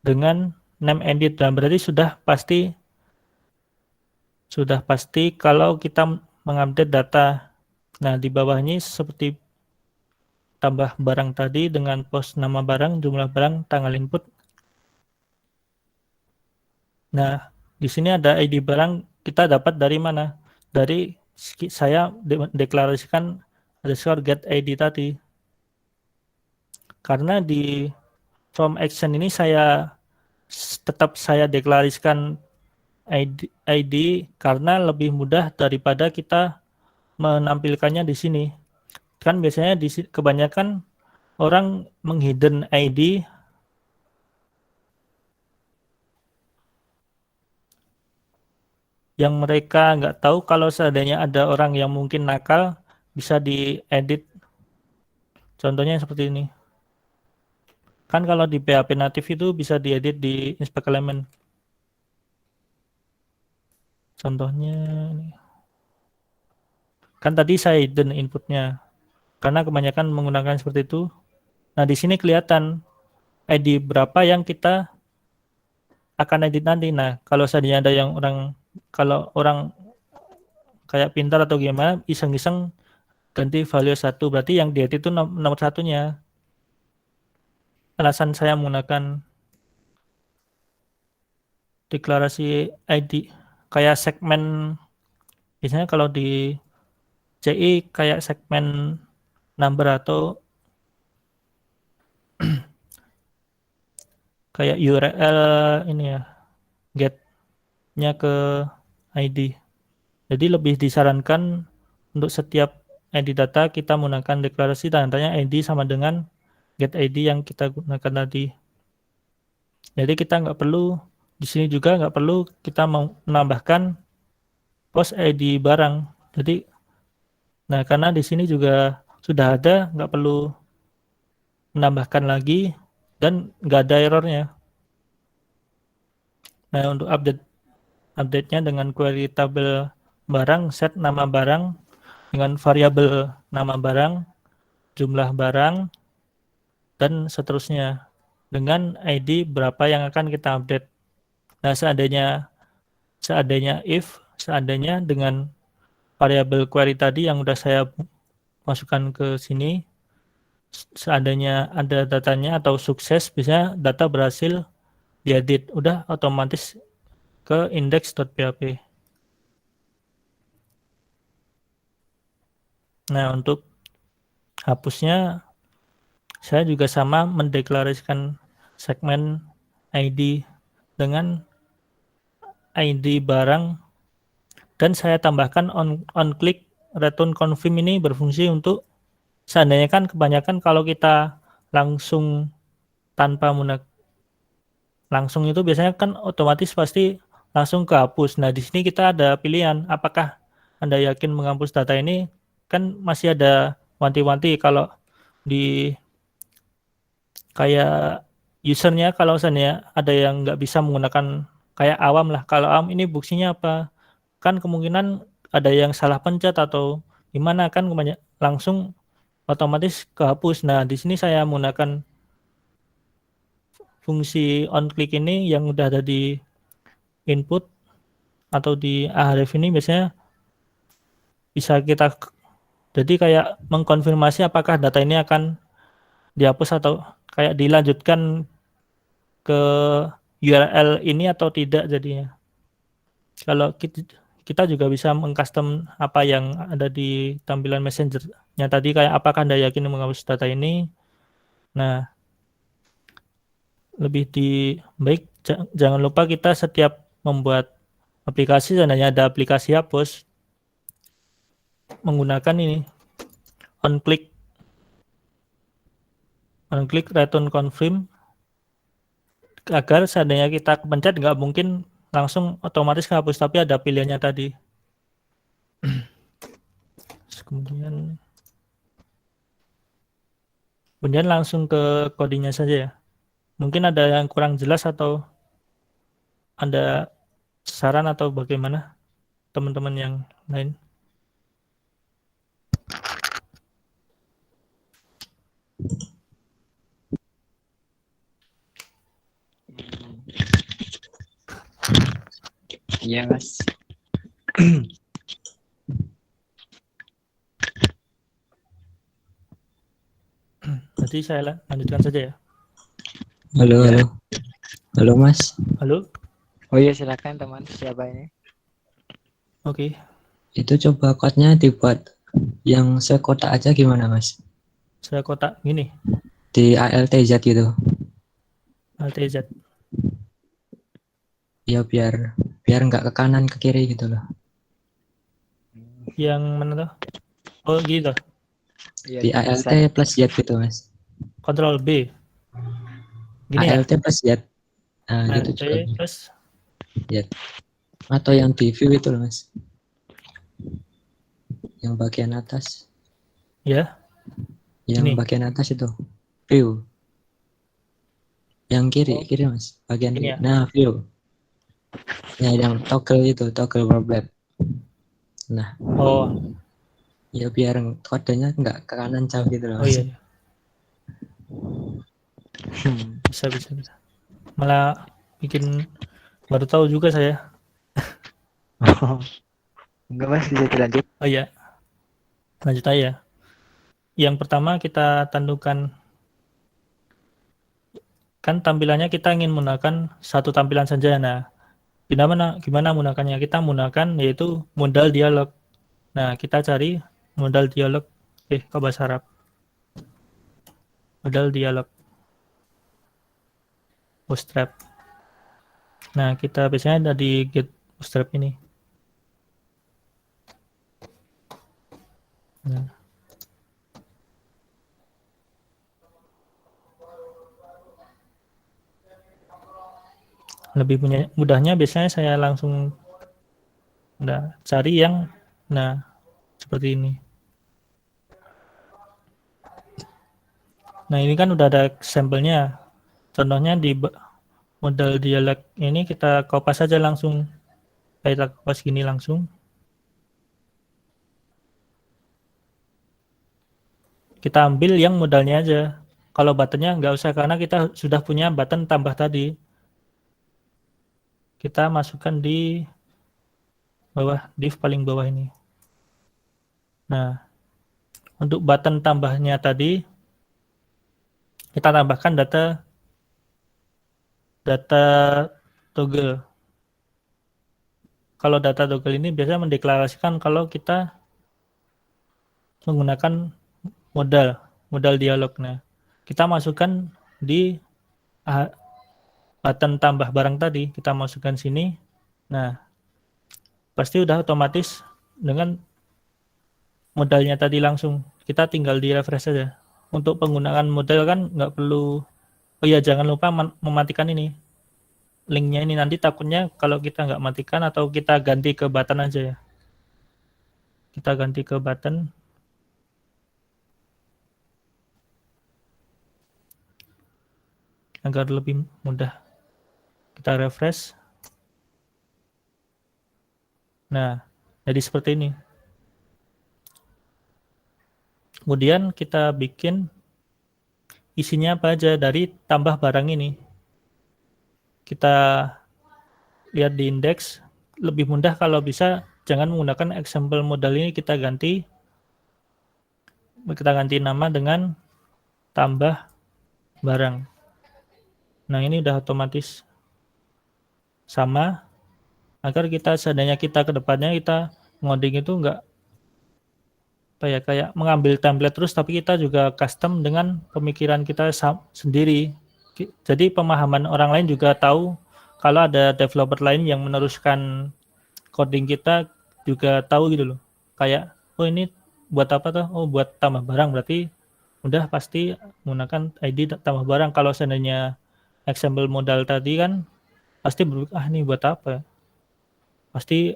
dengan name edit, dan berarti sudah pasti kalau kita mengupdate data. Nah, di bawahnya seperti tambah barang tadi dengan post nama barang, jumlah barang, tanggal input. Nah, di sini ada ID barang, kita dapat dari mana? Dari saya deklarasikan underscore get ID tadi. Karena di from action ini tetap saya deklarasikan ID karena lebih mudah daripada kita menampilkannya di sini. Kan biasanya kebanyakan orang menghidden ID yang mereka nggak tahu kalau seandainya ada orang yang mungkin nakal bisa diedit. Contohnya seperti ini. Kan kalau di PHP native itu bisa diedit di inspect element. Contohnya ini. Kan tadi saya hidden inputnya. Karena kebanyakan menggunakan seperti itu. Nah, di sini kelihatan ID berapa yang kita akan edit nanti. Nah, kalau seandainya ada yang kalau orang kayak pintar atau gimana, iseng-iseng ganti value 1, berarti yang diedit itu nomor satunya. Alasan saya menggunakan deklarasi ID kayak segmen, biasanya kalau di CI kayak segmen number atau kayak URL ini ya, get-nya ke ID. Jadi lebih disarankan untuk setiap ID data kita menggunakan deklarasi tandanya ID sama dengan get ID yang kita gunakan tadi. Jadi kita nggak perlu, di sini juga nggak perlu kita menambahkan post ID barang. Jadi, nah karena di sini juga sudah ada, nggak perlu menambahkan lagi dan nggak ada errornya. Nah, untuk update-nya dengan query tabel barang, set nama barang dengan variabel nama barang, jumlah barang, dan seterusnya dengan ID berapa yang akan kita update. Nah, seandainya dengan variabel query tadi yang udah saya masukkan ke sini, seandainya ada datanya atau sukses, bisa data berhasil diedit, udah otomatis ke index.php. Nah, untuk hapusnya saya juga sama mendeklarasikan segmen ID dengan ID barang, dan saya tambahkan on click return confirm ini berfungsi untuk seandainya kan kebanyakan kalau kita langsung tanpa langsung itu biasanya kan otomatis pasti langsung kehapus. Nah, di sini kita ada pilihan apakah Anda yakin menghapus data ini, kan masih ada wanti-wanti kalau di kayak usernya kalau misalnya ada yang nggak bisa menggunakan kayak awam lah. Kalau awam ini fungsinya apa? Kan kemungkinan ada yang salah pencet atau gimana kan langsung otomatis kehapus. Nah, di sini saya menggunakan fungsi on click ini yang udah ada di input atau di Ahref ini biasanya bisa kita jadi kayak mengkonfirmasi apakah data ini akan dihapus atau kayak dilanjutkan ke URL ini atau tidak jadinya. Kalau kita juga bisa mengcustom apa yang ada di tampilan messenger-nya tadi kayak apakah Anda yakin menghapus data ini. Nah, lebih baik jangan lupa kita setiap membuat aplikasi seandainya ada aplikasi hapus menggunakan ini on click return confirm agar seandainya kita pencet nggak mungkin langsung otomatis kehapus tapi ada pilihannya tadi. Kemudian langsung ke codingnya saja ya. Mungkin ada yang kurang jelas atau ada saran atau bagaimana teman-teman yang lain? Iya, Mas. Nanti saya lanjutkan saja ya. Halo, Ya. halo. Halo, Mas. Halo? Oh iya, silakan teman. Siapa ini? Oke. Itu coba code-nya dibuat yang sekotak aja gimana, Mas? Saya kotak gini, Di ALTZ gitu. ALTZ. Ya biar nggak ke kanan ke kiri gitu loh. Yang mana tuh? Oh gitu. Iya, Di ALT bisa. plus Z gitu, Mas. Ctrl B. Gini ya. ALT plus Z. Nah, gitu ALT juga. plus Z. Atau yang di view itu loh, Mas. Yang bagian atas. ya. Yang Ini. bagian atas itu. View. Yang kiri, Mas. Bagian Ini kiri. ya. Nah, view. Ya, yang toggle itu, toggle warbler. Nah, Oh, ya biar kodenya nggak ke kanan jauh gitu loh, oh Mas. iya, iya. Bisa. Malah bikin baru tahu juga saya. Oh, enggak, Mas, bisa dilanjut. Oh iya, lanjut aja. Yang pertama kita tentukan kan tampilannya kita ingin menggunakan satu tampilan saja. Nah, gimana menggunakannya? Kita menggunakan yaitu modal dialog. Nah, kita cari modal dialog. Kok bahasa Arab? Modal dialog. Bootstrap. Nah, kita biasanya ada di get bootstrap ini. Nah. Lebih mudahnya biasanya saya langsung cari yang seperti ini. Nah, ini kan udah ada sampelnya. Contohnya di modal dialog ini kita kopas saja langsung. Kita kopas gini langsung. Kita ambil yang modalnya aja. Kalau buttonnya nggak usah karena kita sudah punya button tambah tadi. Kita masukkan di bawah, div paling bawah ini. Nah, untuk button tambahnya tadi, kita tambahkan data toggle. Kalau data toggle ini biasanya mendeklarasikan kalau kita menggunakan modal dialog. Nah, kita masukkan di button tambah barang tadi, kita masukkan sini. Nah, pasti udah otomatis dengan modalnya tadi langsung. Kita tinggal di refresh saja. Untuk penggunaan modal kan nggak perlu. Oh iya, jangan lupa mematikan ini. Linknya ini nanti takutnya kalau kita nggak matikan atau kita ganti ke button aja ya. Kita ganti ke button. agar lebih mudah. Kita refresh. Nah, jadi seperti ini. Kemudian kita bikin isinya apa aja dari tambah barang ini. Kita lihat di indeks, lebih mudah kalau bisa jangan menggunakan example modal ini, kita ganti nama dengan tambah barang. Nah, ini udah otomatis sama, agar kita seandainya kita ke depannya kita ngoding itu enggak kayak mengambil template terus, tapi kita juga custom dengan pemikiran kita sendiri. Jadi pemahaman orang lain juga tahu kalau ada developer lain yang meneruskan coding kita juga tahu gitu loh. Kayak, oh ini buat apa tuh? Oh buat tambah barang, berarti udah pasti menggunakan ID tambah barang. Kalau seandainya example modal tadi kan pasti berpikir, ini buat apa? Pasti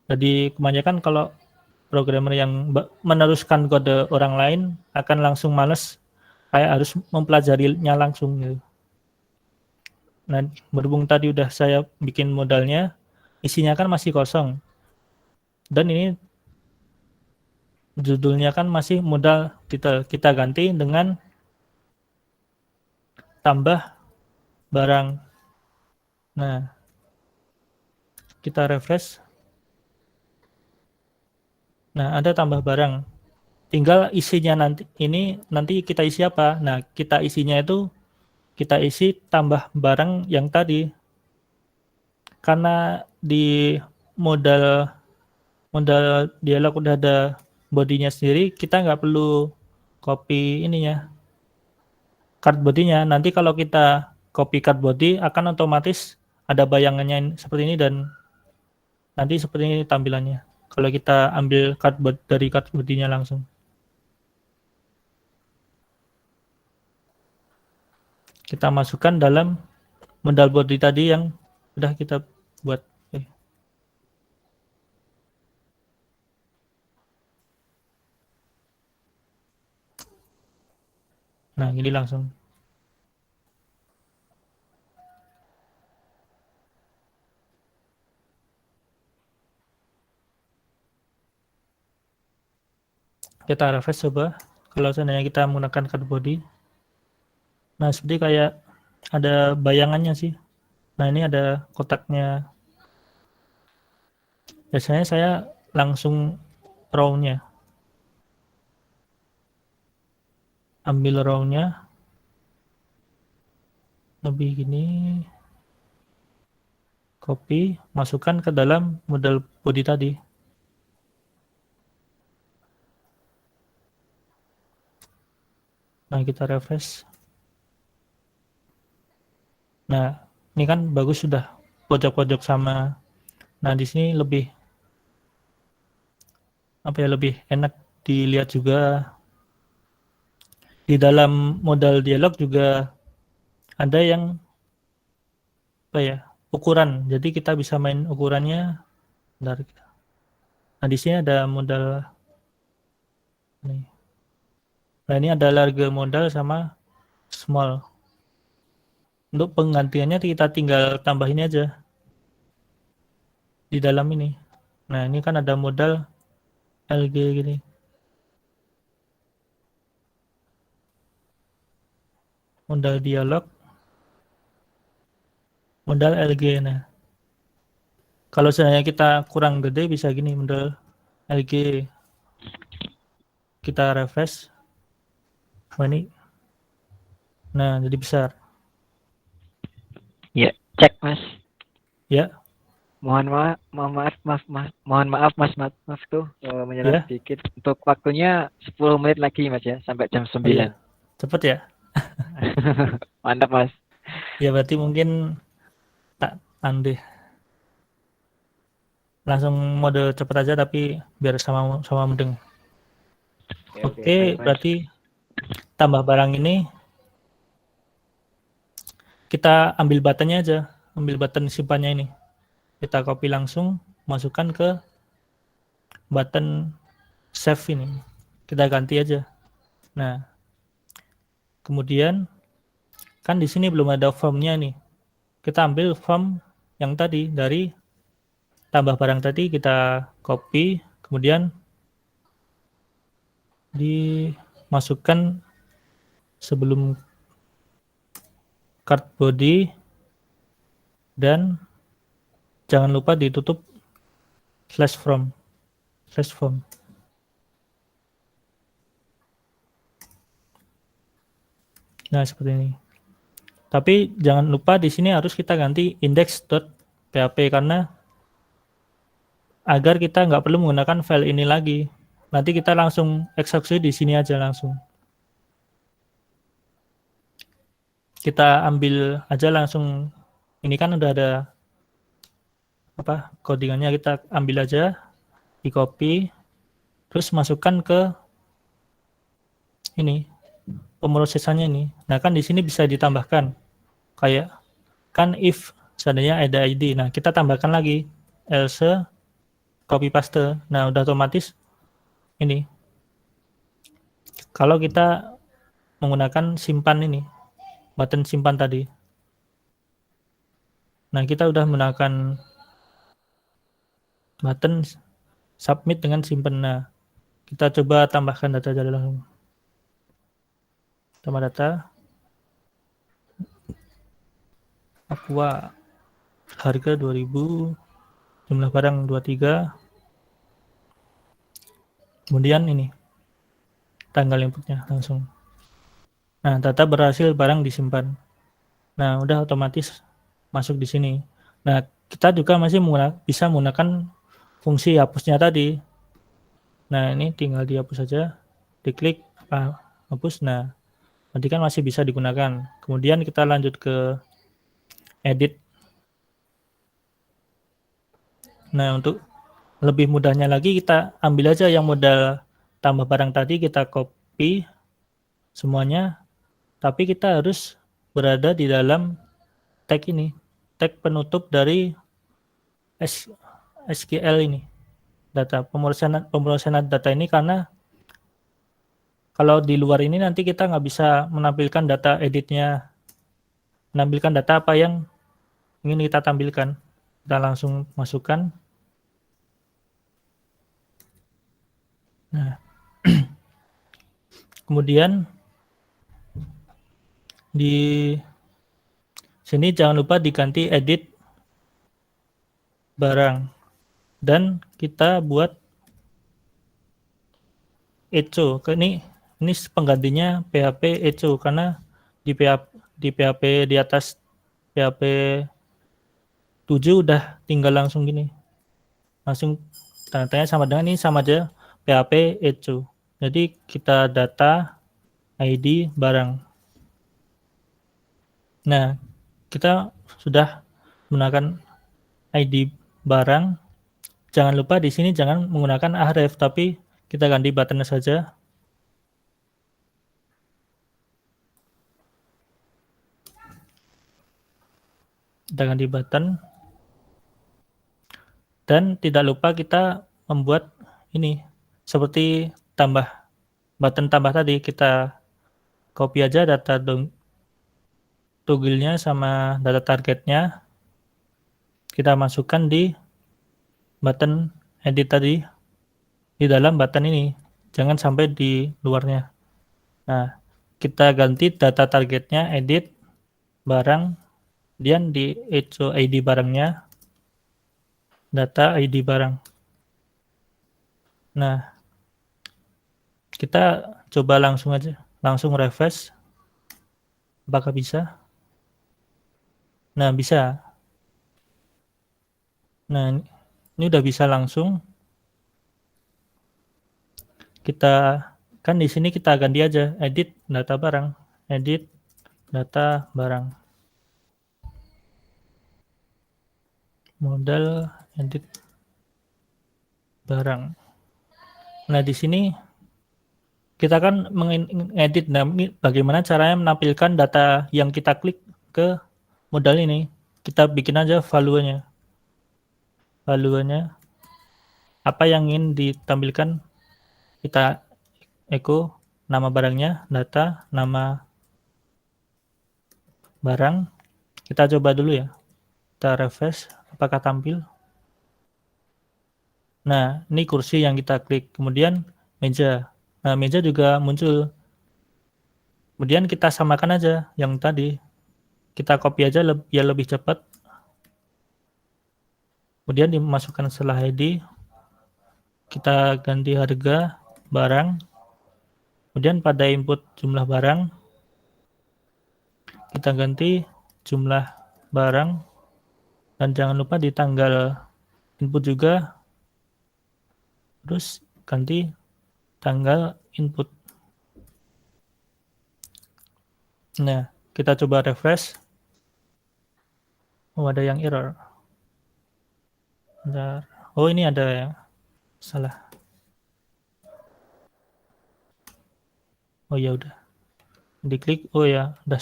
jadi kebanyakan kalau programmer yang meneruskan kode orang lain akan langsung males, kayak harus mempelajarinya langsung gitu. Nah, berhubung tadi udah saya bikin modalnya, isinya kan masih kosong. Dan ini judulnya kan masih modal detail. Kita ganti dengan tambah barang. Nah, kita refresh. Nah, ada tambah barang. Tinggal isinya nanti kita isi apa? Nah, kita isinya itu kita isi tambah barang yang tadi. Karena di modal dialog udah ada bodinya sendiri, kita nggak perlu copy ininya, card body-nya. Nanti kalau kita copy card body akan otomatis ada bayangannya seperti ini dan nanti seperti ini tampilannya. Kalau kita ambil dari card body-nya langsung. Kita masukkan dalam modal body tadi yang sudah kita buat. Nah, ini langsung. Kita refresh coba. Kalau seandainya kita menggunakan card body. Nah, seperti kayak ada bayangannya sih. Nah, ini ada kotaknya. Biasanya saya langsung row-nya. Ambil row-nya. Lebih gini. Copy, masukkan ke dalam modal body tadi. Nah, kita refresh. Nah, ini kan bagus sudah pojok-pojok sama. Nah, di sini lebih lebih enak dilihat juga. Di dalam modal dialog juga ada yang ukuran. Jadi kita bisa main ukurannya. Bentar. Nah, di sini ada modal nih. Nah, ini ada large modal sama small. Untuk penggantiannya kita tinggal tambahin aja di dalam ini. Nah, ini kan ada modal LG gini. Modal dialog. Modal LG. Nah, kalau seandainya kita kurang gede bisa gini modal LG. Kita refresh. Ini. Nah, jadi besar. Ya, cek Mas. Ya. Mohon maaf Mas tuh menyerah sedikit. Untuk waktunya 10 menit lagi Mas ya, sampai jam 9. Iya. Cepet ya? Mantap Mas. Ya berarti mungkin tak andeh. Langsung mode cepet aja tapi biar sama mendeng. Oke, berarti tambah barang ini kita ambil buttonnya aja, ambil button simpannya ini. Kita copy langsung, masukkan ke button save ini. Kita ganti aja. Nah, kemudian kan di sini belum ada formnya nih. Kita ambil form yang tadi dari tambah barang tadi, kita copy, kemudian dimasukkan sebelum card body, dan jangan lupa ditutup /from. Nah, seperti ini. Tapi jangan lupa di sini harus kita ganti index.php karena agar kita nggak perlu menggunakan file ini lagi. Nanti kita langsung eksekusi di sini aja langsung. Kita ambil aja langsung, ini kan udah ada codingannya, kita ambil aja, di copy, terus masukkan ke ini pemrosesannya ini. Nah, kan di sini bisa ditambahkan kayak kan if seandainya ada ID. Nah, kita tambahkan lagi else copy paste. Nah, udah otomatis ini. Kalau kita menggunakan simpan ini, button simpan tadi. Nah, kita udah menggunakan button submit dengan simpan. Nah, kita coba tambahkan data aja langsung. Tambah data. Aqua harga 2000, jumlah barang 23. Kemudian ini tanggal inputnya langsung. Nah, data berhasil barang disimpan. Nah, udah otomatis masuk di sini. Nah, kita juga masih bisa menggunakan fungsi hapusnya tadi. Nah, ini tinggal dihapus saja, diklik hapus. Nah, nanti kan masih bisa digunakan. Kemudian kita lanjut ke edit. Nah, untuk lebih mudahnya lagi kita ambil aja yang modal tambah barang tadi, kita copy semuanya, tapi kita harus berada di dalam tag ini, tag penutup dari SQL ini, data pemrosesan data ini, karena kalau di luar ini nanti kita nggak bisa menampilkan data editnya, menampilkan data apa yang ingin kita tampilkan. Kita langsung masukkan. Nah, kemudian di sini jangan lupa diganti edit barang, dan kita buat echo. Ini penggantinya PHP echo, karena di PHP di atas PHP 7 udah tinggal langsung gini, langsung tanda-tanya sama dengan ini, sama aja PHP echo. Jadi kita data ID barang. Nah, kita sudah menggunakan ID barang. Jangan lupa di sini jangan menggunakan href, tapi kita ganti button saja. Kita ganti button. Dan tidak lupa kita membuat ini seperti button tambah tadi, kita copy aja data toggle-nya sama data targetnya, kita masukkan di button edit tadi, di dalam button ini, jangan sampai di luarnya. Nah, kita ganti data targetnya edit barang, dan di echo ID barangnya data ID barang. Nah, kita coba langsung refresh, apakah bisa? Nah, bisa. Nah, ini udah bisa langsung. Kita kan di sini kita ganti aja edit data barang, edit data barang, modal edit barang. Nah, di sini kita kan mengedit. Nah, bagaimana caranya menampilkan data yang kita klik ke modal ini? Kita bikin aja value-nya. Value-nya apa yang ingin ditampilkan, kita echo nama barangnya, data, nama barang. Kita coba dulu ya. Kita refresh, apakah tampil? Nah, ini kursi yang kita klik. Kemudian meja. Nah, meja juga muncul. Kemudian kita samakan aja yang tadi. Kita copy aja biar lebih cepat. Kemudian dimasukkan setelah ID. Kita ganti harga barang. Kemudian pada input jumlah barang, kita ganti jumlah barang. Dan jangan lupa di tanggal input juga. Terus ganti tanggal input. Nah, kita coba refresh. Oh, ada yang error. Bentar. Oh, ini ada yang salah. Oh ya udah. Diklik. Oh ya, udah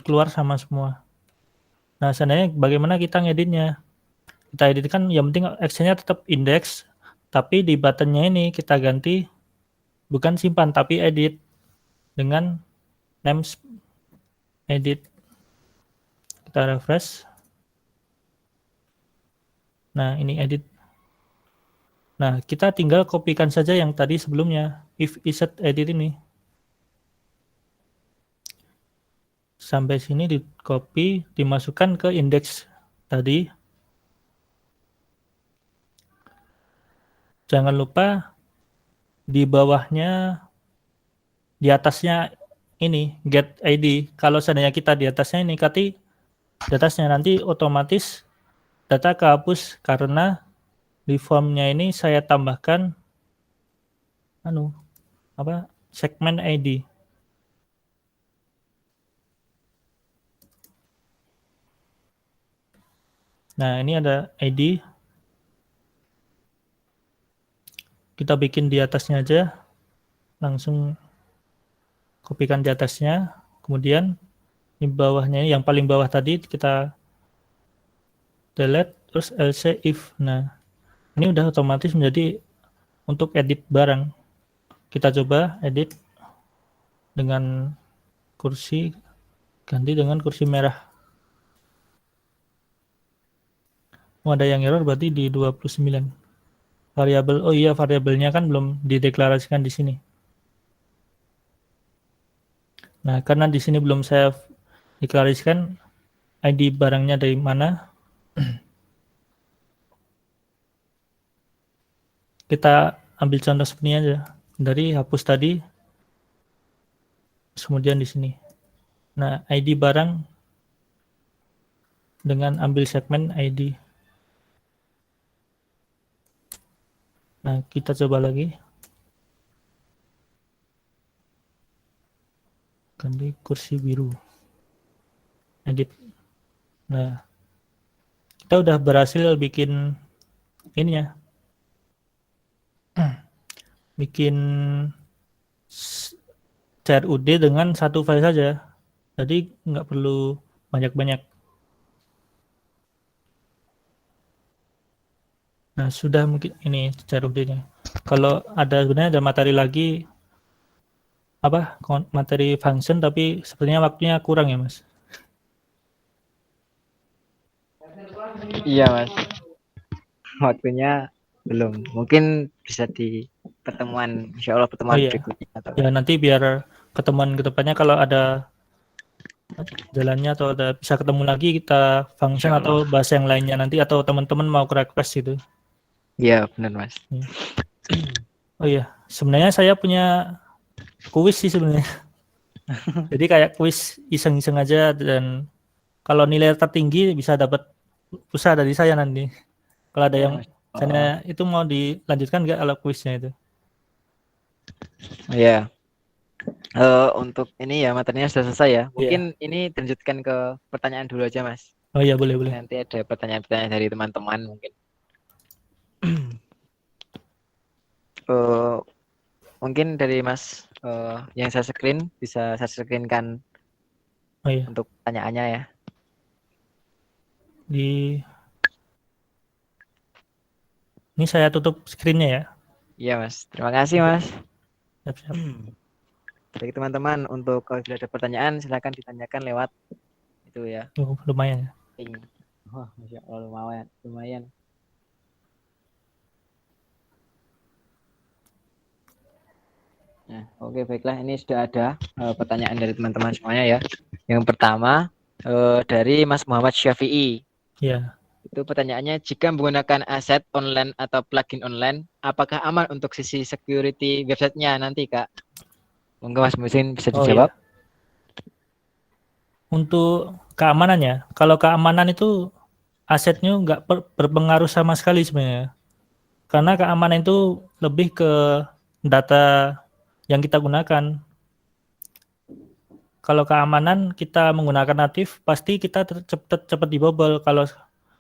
keluar sama semua. Nah, sebenarnya bagaimana kita ngeditnya? Kita edit kan yang penting actionnya tetap index, tapi di buttonnya ini kita ganti bukan simpan tapi edit dengan name edit. Kita refresh. Nah, ini edit. Nah, kita tinggal kopikan saja yang tadi sebelumnya, if insert edit ini. Sampai sini di copy, dimasukkan ke index tadi. Jangan lupa di bawahnya, di atasnya ini get ID. Kalau seandainya kita di atasnya ini di atasnya nanti otomatis data kehapus karena di formnya ini saya tambahkan segmen ID. Nah, ini ada ID. Kita bikin di atasnya aja. Langsung kopikan di atasnya. Kemudian di bawahnya, yang paling bawah tadi kita delete, terus else if. Nah, ini udah otomatis menjadi untuk edit barang. Kita coba edit dengan kursi, ganti dengan kursi merah. Oh, ada yang error berarti di 29. Variabel, oh iya variabelnya kan belum dideklarasikan di sini. Nah, karena di sini belum saya deklarasikan ID barangnya dari mana, kita ambil contoh seperti ini aja. Dari hapus tadi, kemudian di sini. Nah, ID barang dengan ambil segmen ID. Nah, kita coba lagi. Ganti kursi biru. Edit. Nah, kita udah berhasil bikin ini ya. Bikin CRUD dengan satu file saja. Jadi nggak perlu banyak-banyak. Nah, sudah mungkin ini CRUD-nya. Kalau sebenarnya ada materi lagi, materi function, tapi sepertinya waktunya kurang ya, Mas. Iya, Mas. Waktunya belum. Mungkin bisa di pertemuan, insya Allah pertemuan berikutnya. Ya, nanti biar ketemuan kedepannya kalau ada jalannya atau bisa ketemu lagi kita function atau bahasa yang lainnya nanti, atau teman-teman mau request gitu. Iya, benar, Mas. Ya. Oh iya, sebenarnya saya punya kuis sih sebenarnya. Jadi kayak kuis iseng-iseng aja, dan kalau nilai tertinggi bisa dapat pulsa dari saya nanti. Kalau ada yang sana itu mau dilanjutkan nggak kalau kuisnya itu? Iya. Untuk ini ya materinya sudah selesai ya. Mungkin ini dilanjutkan ke pertanyaan dulu aja, Mas. Oh iya, boleh. Nanti ada pertanyaan-pertanyaan dari teman-teman mungkin. Mungkin dari Mas yang saya screen, bisa saya screenkan untuk pertanyaannya ya. Ini saya tutup screen-nya ya. Iya, Mas. Terima kasih, Mas. Siap. Baik teman-teman, untuk kalau ada pertanyaan silakan ditanyakan lewat Itu ya. Lumayan. Wah, Masya Allah, lumayan, lumayan. Nah, oke, baiklah, ini sudah ada pertanyaan dari teman-teman semuanya ya. Yang pertama dari Mas Muhammad Syafi'i. Ya. Itu pertanyaannya, jika menggunakan aset online atau plugin online, apakah aman untuk sisi security websitenya nanti, Kak? Monggo Mas Musin bisa Oh dijawab. ya. Untuk keamanannya, kalau keamanan itu asetnya nggak berpengaruh sama sekali sebenarnya. Karena keamanan itu lebih ke data yang kita gunakan. Kalau keamanan kita menggunakan natif, pasti kita cepat dibobol.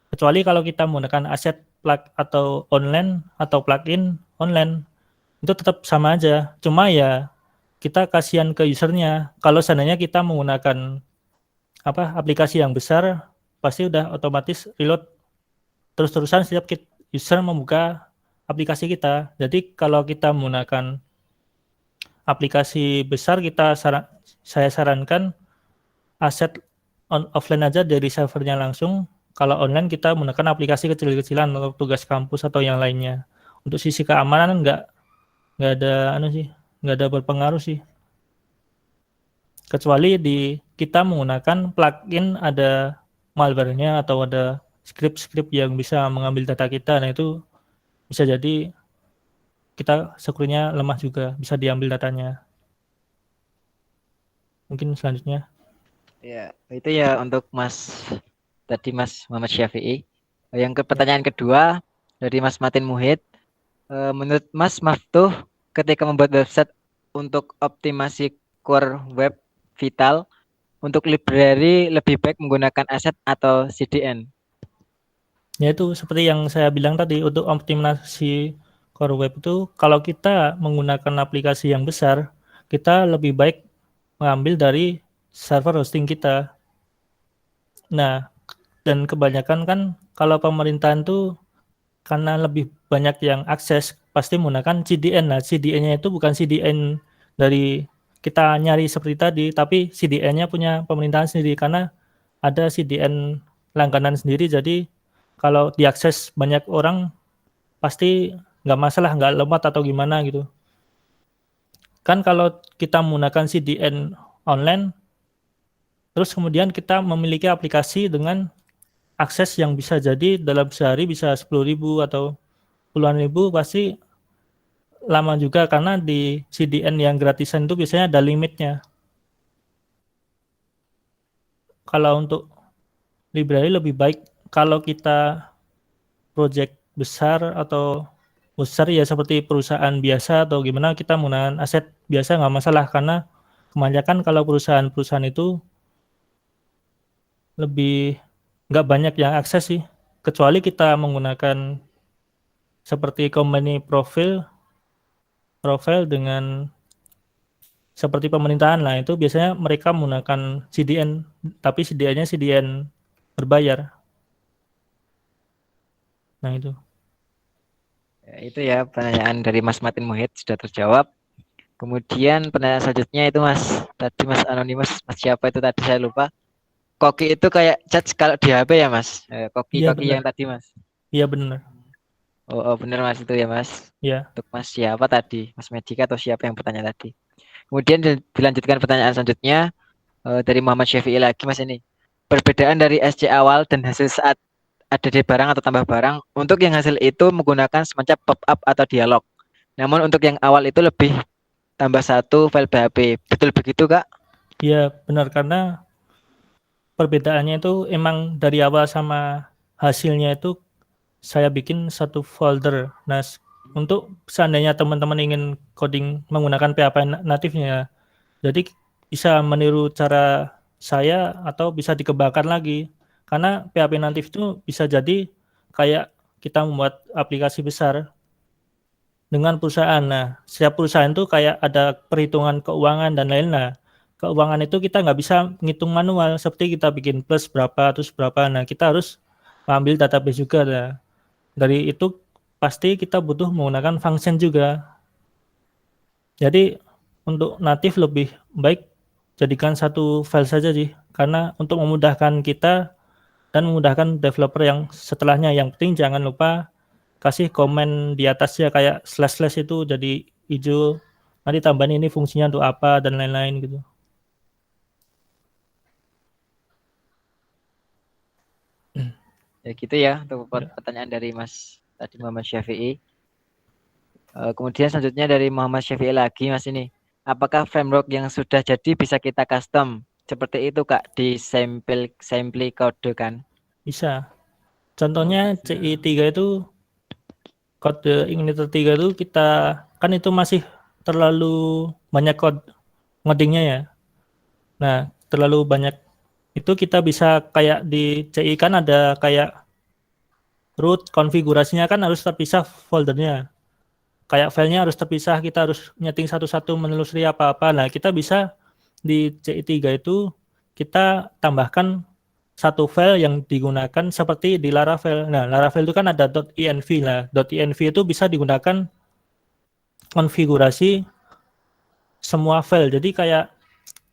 Kecuali kalau kita menggunakan aset plug atau online atau plugin online, itu tetap sama aja. Cuma ya kita kasihan ke usernya. Kalau seandainya kita menggunakan aplikasi yang besar, pasti udah otomatis reload terus-terusan setiap user membuka aplikasi kita. Jadi kalau kita menggunakan aplikasi besar, saya sarankan aset offline aja dari servernya langsung. Kalau online kita menggunakan aplikasi kecil-kecilan untuk tugas kampus atau yang lainnya. Untuk sisi keamanan nggak ada nggak ada berpengaruh sih. Kecuali kita menggunakan plugin ada malware-nya atau ada script yang bisa mengambil data kita. Nah itu bisa jadi kita security-nya lemah juga, bisa diambil datanya. Mungkin selanjutnya. Ya, itu ya untuk Mas Muhammad Syafi'i. Yang pertanyaan kedua dari Mas Martin Muhid. Menurut Mas Maftuh, ketika membuat website untuk optimasi core web vital, untuk library lebih baik menggunakan aset atau CDN? Ya itu seperti yang saya bilang tadi, untuk optimasi core web itu kalau kita menggunakan aplikasi yang besar, kita lebih baik mengambil dari server hosting kita. Nah, dan kebanyakan kan kalau pemerintahan tuh karena lebih banyak yang akses pasti menggunakan CDN. Nah, CDN-nya itu bukan CDN dari kita nyari seperti tadi, tapi CDN-nya punya pemerintahan sendiri karena ada CDN langganan sendiri. Jadi kalau diakses banyak orang pasti nggak masalah, nggak lemot atau gimana gitu. Kan kalau kita menggunakan CDN online, terus kemudian kita memiliki aplikasi dengan akses yang bisa jadi dalam sehari bisa 10.000 atau puluhan ribu, pasti lama juga karena di CDN yang gratisan itu biasanya ada limitnya. Kalau untuk library lebih baik kalau kita project besar atau besar ya seperti perusahaan biasa atau gimana, kita menggunakan aset biasa nggak masalah, karena kebanyakan kalau perusahaan-perusahaan itu lebih nggak banyak yang akses sih, kecuali kita menggunakan seperti company profile dengan seperti pemerintahan lah, itu biasanya mereka menggunakan CDN, tapi CDN-nya CDN berbayar. Nah itu. Ya, itu ya pertanyaan dari Mas Martin Muhid sudah terjawab. Kemudian pertanyaan selanjutnya itu tadi Mas Anonymous, Mas siapa itu tadi saya lupa. Koki itu kayak chat kalau di HP ya Mas? Koki Iya yang tadi Mas. Iya benar. Oh benar Mas, itu ya Mas. Ya. Untuk Mas siapa tadi? Mas Medika atau siapa yang bertanya tadi? Kemudian dilanjutkan pertanyaan selanjutnya dari Muhammad Syafi'i lagi Mas ini. Perbedaan dari SC awal dan hasil saat ada di barang atau tambah barang. Untuk yang hasil itu menggunakan semacam pop-up atau dialog. Namun untuk yang awal itu lebih tambah satu file PHP. Betul begitu Kak? Iya benar, karena perbedaannya itu emang dari awal sama hasilnya itu saya bikin satu folder. Nah, untuk seandainya teman-teman ingin coding menggunakan PHP natifnya, jadi bisa meniru cara saya atau bisa dikembangkan lagi. Karena PHP natif itu bisa jadi kayak kita membuat aplikasi besar dengan perusahaan. Nah, setiap perusahaan itu kayak ada perhitungan keuangan dan lain-lain. Nah, keuangan itu kita nggak bisa ngitung manual, seperti kita bikin plus berapa, terus berapa. Nah, kita harus mengambil database juga. Nah, dari itu pasti kita butuh menggunakan function juga. Jadi untuk natif lebih baik jadikan satu file saja sih, karena untuk memudahkan kita dan memudahkan developer yang setelahnya. Yang penting jangan lupa kasih komen di atasnya kayak slash itu jadi hijau, nanti tambahin ini fungsinya untuk apa dan lain-lain gitu. Ya gitu ya untuk pertanyaan dari Mas tadi Muhammad Syafi'i. Kemudian selanjutnya dari Muhammad Syafi'i lagi Mas ini. Apakah framework yang sudah jadi bisa kita custom? Seperti itu Kak di sampling kode kan? Bisa. Contohnya bisa. CI3 itu kode Igniter 3 itu kita kan itu masih terlalu banyak ngodingnya ya. Nah, terlalu banyak itu kita bisa kayak di CI kan ada kayak root konfigurasinya kan harus terpisah foldernya. Kayak filenya harus terpisah, kita harus nyeting satu-satu menelusuri apa-apa. Nah, kita bisa di CI3 itu kita tambahkan satu file yang digunakan seperti di Laravel. Nah, Laravel itu kan ada .env. Nah, .env itu bisa digunakan konfigurasi semua file. Jadi kayak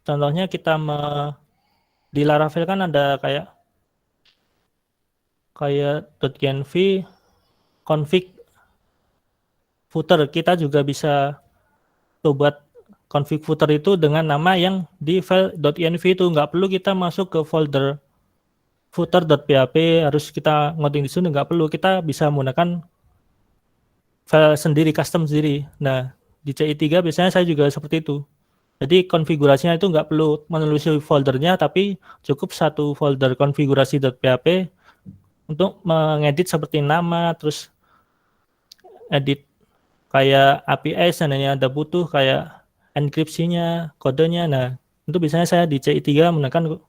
contohnya kita di Laravel kan ada kayak .env config footer. Kita juga bisa buat config footer itu dengan nama yang di file .env itu. Nggak perlu kita masuk ke folder footer.php, harus kita ngoding di sini, nggak perlu. Kita bisa menggunakan file sendiri, custom sendiri. Nah, di CI3 biasanya saya juga seperti itu. Jadi konfigurasinya itu nggak perlu menelusuri foldernya, tapi cukup satu folder konfigurasi.php untuk mengedit seperti nama, terus edit kayak API seandainya ada butuh kayak enkripsinya, kodenya. Nah, itu biasanya saya di CI3 menggunakan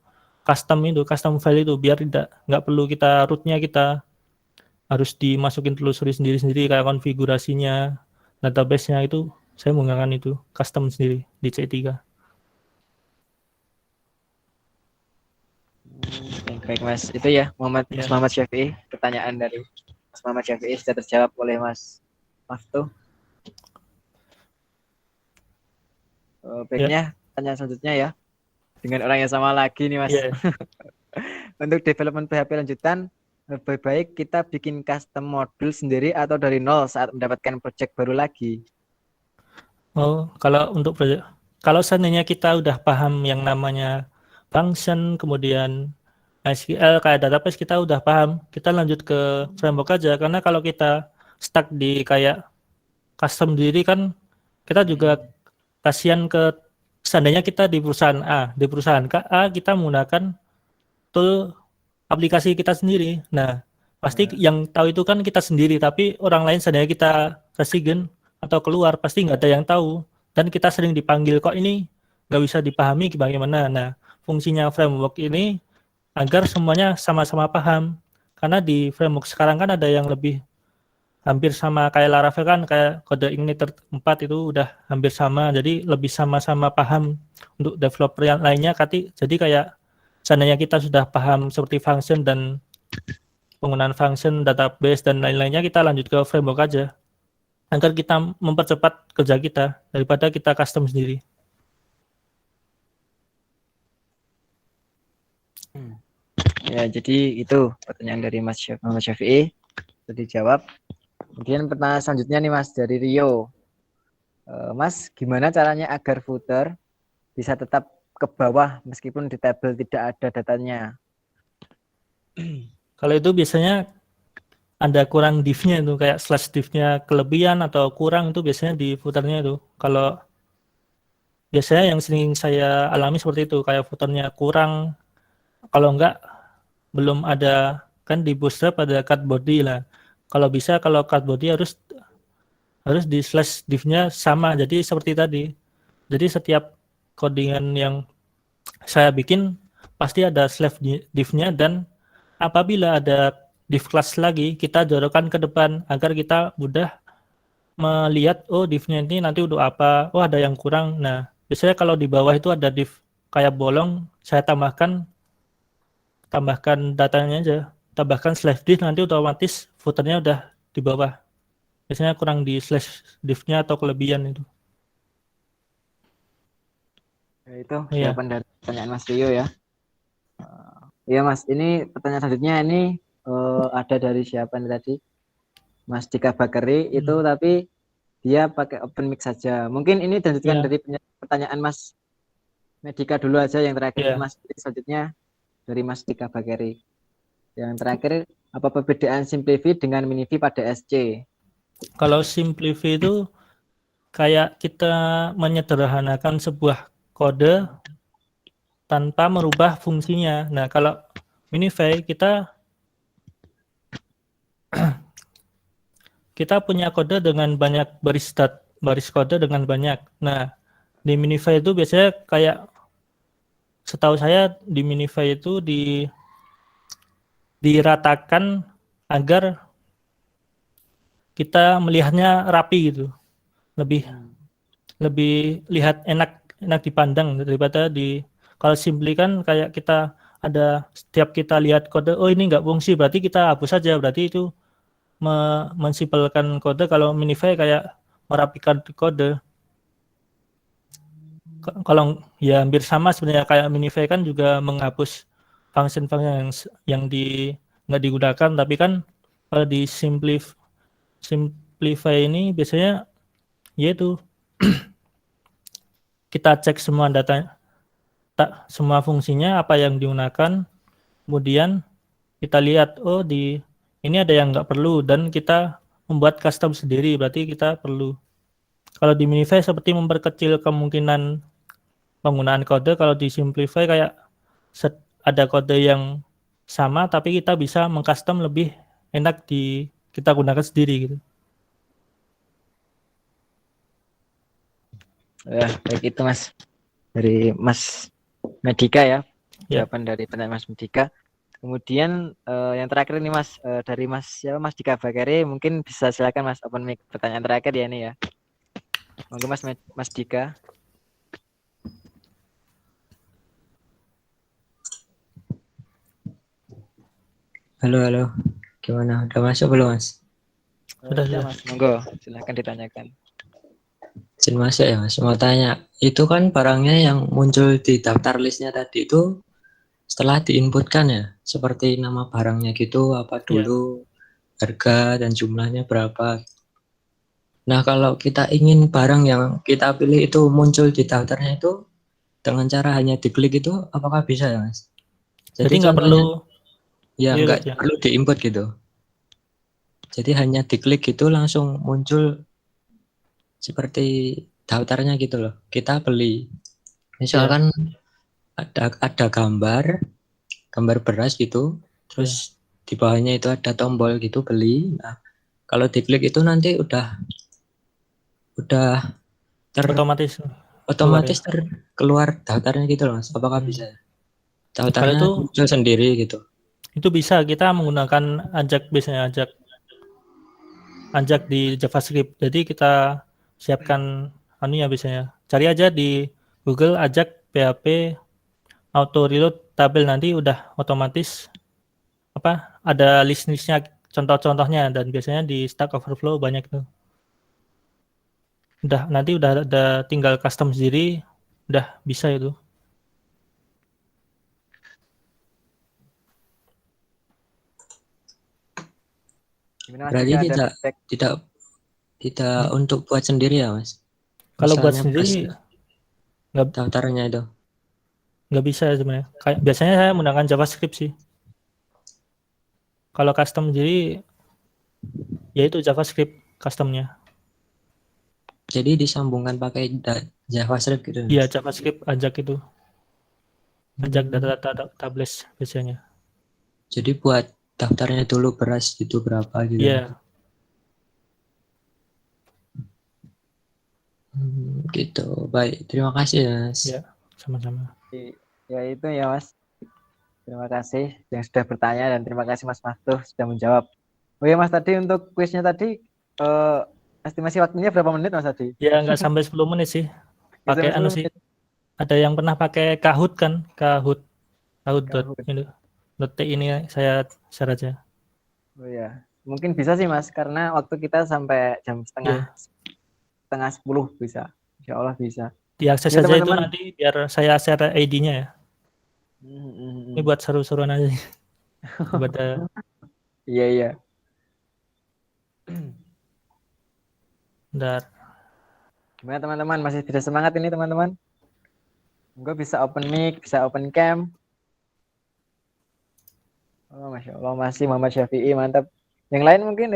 custom file itu biar nggak perlu kita rootnya kita harus dimasukin telusuri sendiri-sendiri kayak konfigurasinya, database-nya itu saya menggunakan itu custom sendiri di CI3. Baik Mas, itu ya Mas Muhammad Syafi'i. Pertanyaan dari Mas Muhammad Syafi'i sudah terjawab oleh Mas Maftu. Baiknya pertanyaan selanjutnya ya dengan orang yang sama lagi nih Mas. Untuk development PHP lanjutan lebih baik kita bikin custom modul sendiri atau dari nol saat mendapatkan project baru lagi. Oh, kalau seandainya kita udah paham yang namanya function, kemudian SQL kayak database kita udah paham, kita lanjut ke framework aja. Karena kalau kita stuck di kayak custom sendiri kan kita juga kasihan seandainya kita di perusahaan A, di perusahaan A kita menggunakan tool aplikasi kita sendiri. Nah, pasti yang tahu itu kan kita sendiri, tapi orang lain seandainya kita resign atau keluar pasti nggak ada yang tahu, dan kita sering dipanggil kok ini nggak bisa dipahami bagaimana. Nah, fungsinya framework ini agar semuanya sama-sama paham, karena di framework sekarang kan ada yang lebih hampir sama kayak Laravel kan, kayak kode Igniter 4 itu udah hampir sama, jadi lebih sama-sama paham untuk developer yang lainnya. Jadi kayak seandainya kita sudah paham seperti function dan penggunaan function, database, dan lain-lainnya, kita lanjut ke framework aja agar kita mempercepat kerja kita daripada kita custom sendiri. Ya, jadi itu pertanyaan dari Mas Muhammad Syafi'i sudah dijawab. Kemudian pertanyaan selanjutnya nih Mas dari Rio. Mas, gimana caranya agar footer bisa tetap ke bawah meskipun di tabel tidak ada datanya? Kalau itu biasanya ada kurang div-nya itu, kayak slash div-nya kelebihan atau kurang, itu biasanya di footernya itu. Kalau biasanya yang sering saya alami seperti itu, kayak footernya kurang, kalau enggak belum ada, kan di Bootstrap ada cut body lah. Kalau bisa, kalau cut body harus di slash div-nya sama. Jadi seperti tadi. Jadi setiap codingan yang saya bikin pasti ada slash div-nya, dan apabila ada div class lagi, kita dorongkan ke depan agar kita mudah melihat, oh div-nya ini nanti udah apa, oh ada yang kurang. Nah, biasanya kalau di bawah itu ada div kayak bolong, saya tambahkan datanya aja, tambahkan slash div, nanti otomatis footernya udah di bawah. Biasanya kurang di slash div-nya atau kelebihan itu. Ya, itu jawaban dari pertanyaan Mas Rio ya. Iya Mas, ini pertanyaan selanjutnya ini ada dari siapa nih tadi? Mas Dika Bakeri itu tapi dia pakai open mic saja. Mungkin ini dilanjutkan Ya, dari pertanyaan Mas Medika dulu aja yang terakhir ini ya. Mas. Selanjutnya dari Mas Dika Bakeri. Yang terakhir, apa perbedaan SimpliV dengan MiniV pada SC? Kalau Simplify itu kayak kita menyederhanakan sebuah kode tanpa merubah fungsinya. Nah, kalau Minify kita punya kode dengan banyak baris kode dengan banyak. Nah, di Minify itu biasanya kayak setahu saya di Minify itu diratakan agar kita melihatnya rapi gitu. Lebih lebih lihat enak dipandang daripada kalau Simply kan kayak kita ada setiap kita lihat kode, oh ini nggak fungsi, berarti kita hapus saja, berarti itu mensimpelkan kode. Kalau Minify kayak merapikan kode. Kalau ya hampir sama sebenarnya, kayak Minify kan juga menghapus function-function yang nggak digunakan, tapi kan kalau di Simplify ini biasanya yaitu kita cek semua data, semua fungsinya apa yang digunakan, kemudian kita lihat, oh ini ada yang nggak perlu, dan kita membuat custom sendiri, berarti kita perlu. Kalau di Minify seperti memperkecil kemungkinan penggunaan kode. Kalau di Simplify kayak ada kode yang sama, tapi kita bisa mengcustom lebih enak kita gunakan sendiri gitu. Ya, baik itu Mas. Dari Mas Medika ya. Ya. Jawaban dari pertanyaan Mas Medika. Kemudian yang terakhir ini Mas, dari Mas siapa, Mas Dika Bakari, mungkin bisa silakan Mas open mic pertanyaan terakhir ya ini ya. Monggo Mas Dika. Halo. Gimana? Udah masuk belum, Mas? Sudah. Mas, monggo silakan ditanyakan. Izin masuk ya, Mas. Mau tanya, itu kan barangnya yang muncul di daftar listnya tadi itu setelah diinputkan ya, seperti nama barangnya gitu, apa dulu, harga dan jumlahnya berapa. Nah, kalau kita ingin barang yang kita pilih itu muncul di daftarnya itu dengan cara hanya diklik itu, apakah bisa ya, Mas? Jadi nggak perlu ya nggak ya. perlu diinput gitu. Jadi hanya diklik gitu langsung muncul seperti daftarnya gitu loh. Kita beli. Misalkan ada gambar beras gitu, terus di bawahnya itu ada tombol gitu beli. Nah, kalau diklik itu nanti udah otomatis keluar daftarnya gitu loh, Mas. Apakah bisa? Daftarnya itu muncul sendiri gitu. Itu bisa kita menggunakan biasanya ajak di JavaScript. Jadi kita siapkan biasanya. Cari aja di Google ajak PHP auto reload tabel, nanti udah otomatis ada list-listnya, contoh-contohnya, dan biasanya di Stack Overflow banyak tuh. Nanti udah ada, tinggal custom sendiri, udah bisa itu. Berarti tidak untuk buat sendiri ya, Mas? Kalau buat sendiri nggak, daftarnya itu nggak bisa sebenarnya. Biasanya saya menggunakan JavaScript sih. Kalau custom sendiri yaitu JavaScript customnya. Jadi disambungkan pakai JavaScript gitu. Iya, JavaScript ajak itu. Ajak data tables biasanya. Jadi buat daftarnya dulu beras gitu berapa gitu. Iya. Gitu. Baik, terima kasih Mas. Ya, sama-sama. Ya itu ya Mas. Terima kasih yang sudah bertanya, dan terima kasih Mas Maftuh sudah menjawab. Oh ya Mas, tadi untuk kuisnya tadi estimasi waktunya berapa menit Mas tadi? Ya nggak sampai 10 menit sih. Pakai sih. Ada yang pernah pakai Kahoot kan? Kahoot. Ini saya share aja. Oh ya, mungkin bisa sih Mas, karena waktu kita sampai jam setengah 10 bisa. Insya Allah bisa. Diakses ya, saja teman-teman. Itu nanti biar saya share ID-nya ya. Ini buat seru-seruan aja sih. Daripada Iya, iya. bentar. Gimana teman-teman? Masih tidak semangat ini teman-teman? Enggak bisa open mic, bisa open cam. Oh, Masya Allah, masih Muhammad Syafi'i, mantap. Yang lain mungkin,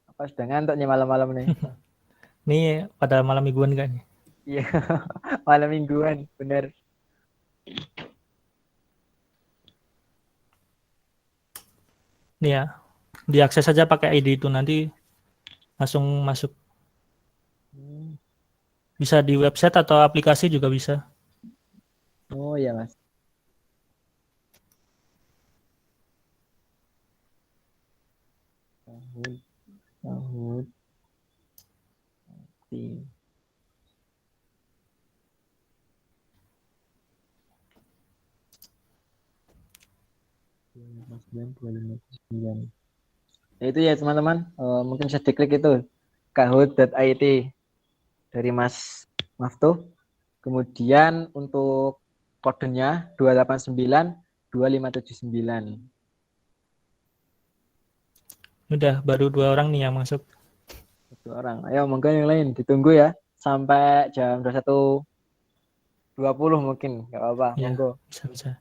apa sudah ngantuk nih malam-malam nih? Ini pada malam mingguan kan? Iya, malam mingguan, bener. Nih ya, diakses saja pakai ID itu nanti langsung masuk. Hmm. Bisa di website atau aplikasi juga bisa. Oh iya, Mas. Tahun, tahun, di. Mas 2579. Ya, itu ya teman-teman. Mungkin bisa diklik itu kahoot.it dari Mas Maftuh. Kemudian untuk kodenya 2892579. Udah baru 2 orang nih yang masuk. Satu orang. Ayo monggo yang lain ditunggu ya sampai jam 21.20 mungkin. Enggak apa-apa, Ya, monggo. bisa-bisa.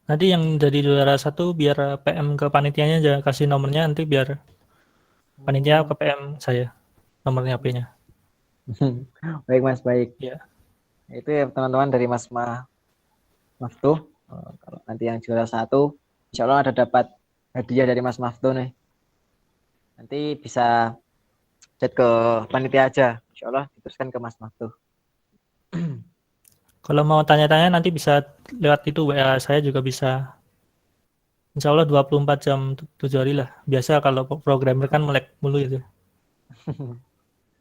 Nanti yang jadi juara 1 biar PM ke panitianya aja, kasih nomornya nanti biar panitia ke PM saya nomornya HP-nya. Baik Mas, baik. Ya, Itu ya teman-teman dari Mas Maftuh. Kalau nanti yang juara 1, insya Allah ada dapat hadiah dari Mas Maftuh nih. Nanti bisa chat ke panitia aja. Insya Allah diteruskan ke Mas Maftuh. kalau mau tanya-tanya nanti bisa lewat itu WA saya juga bisa. Insya Allah 24 jam 7 hari lah. Biasa kalau programmer kan melek mulu itu.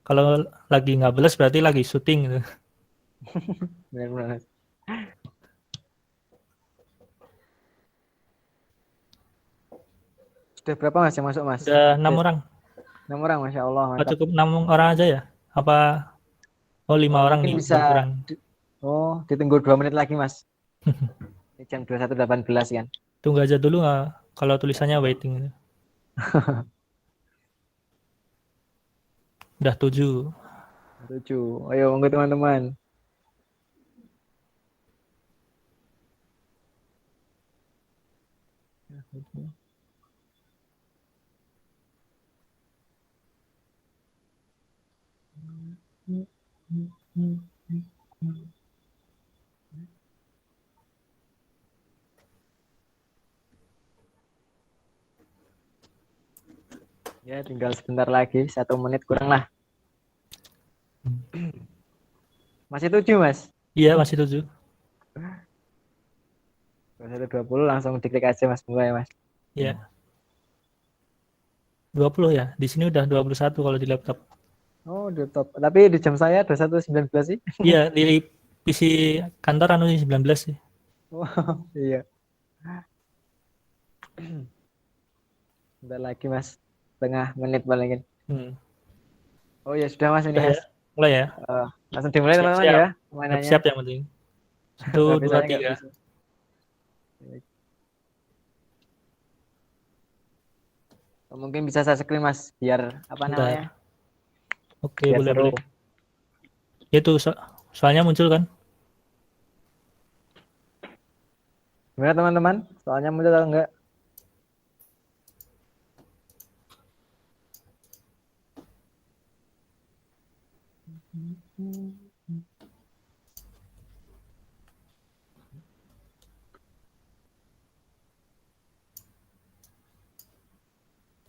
Kalau lagi nggak beres berarti lagi syuting gitu. Benar-benar. Sudah berapa Mas yang masuk Mas? Udah 6 Sudah orang. 6 orang, Masya Allah, Apa mantap. cukup 6 orang aja ya? Apa oh 5 orang Mungkin nih bisa berkurang. ditunggu 2 menit lagi Mas. Ini jam 21.18 kan. Tunggu aja dulu nggak kalau tulisannya waiting gitu. Udah 7. 7. Ayo monggo teman-teman. Ya, tinggal sebentar lagi, 1 menit kurang lah. Masih 7 Mas. Iya masih 7. 21.20 langsung diklik aja Mas, mulai Mas. Iya. 20 ya. Di sini udah 21 kalau di laptop. Oh, di top. Tapi di jam saya 21.19 sih. Iya, di PC kantor anu 19 sih. Oh, iya. Bentar lagi Mas. Setengah menit paling. Hmm. Oh ya sudah Mas ini Udah ya. Mas. Mulai ya. Langsung dimulai teman-teman Siap-siap. ya mainannya. Siap-siap yang penting. 1, Tapi 2, saya nggak 3. bisa. Baik. Mungkin bisa saya screen Mas biar apa namanya? Bentar. Oke, Biar boleh seru. boleh. Itu soalnya muncul kan? Gimana teman-teman? Soalnya muncul atau enggak?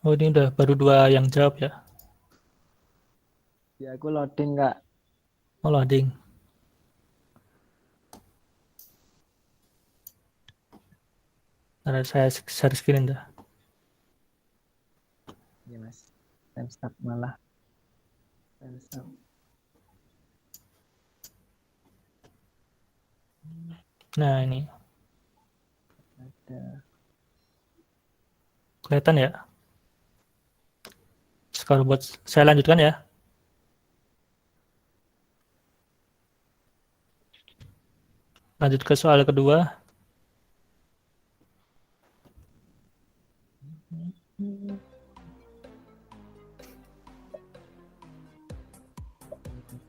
Oh, ini udah baru 2 yang jawab ya. Ya aku loading enggak. Oh, loading. Ntar saya share screen dah. Ya Mas. Timestamp malah. Timestamp. Nah, ini Ada. kelihatan ya? Scoreboard. Saya lanjutkan ya. Lanjut ke soal kedua.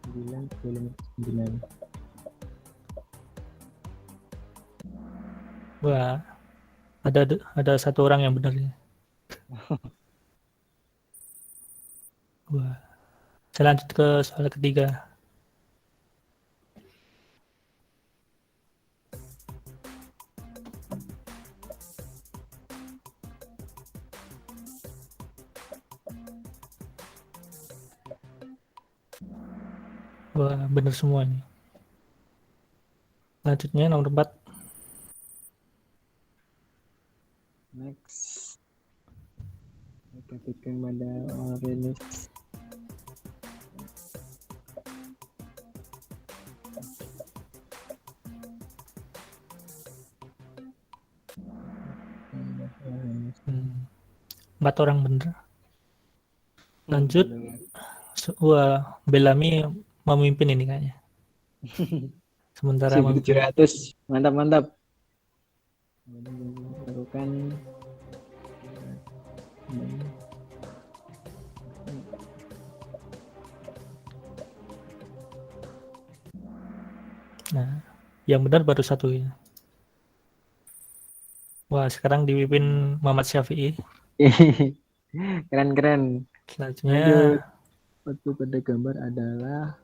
Sembilan, sembilan. Wah, ada satu orang yang benar ya. Wah. Saya lanjut ke soal ketiga. Wah, benar semua nih. Lanjutnya nomor 4. Next. Kita tekan pada orange. Empat orang benar. Lanjut. Wah, Bellamy memimpin ini kayaknya. Sementara 1700. Mantap, mantap. Lakukan. Nah, yang benar baru satu ya. Wah, sekarang dipimpin Muhammad Syafi'i. Keren-keren. Selanjutnya Lanjut. Foto pada gambar adalah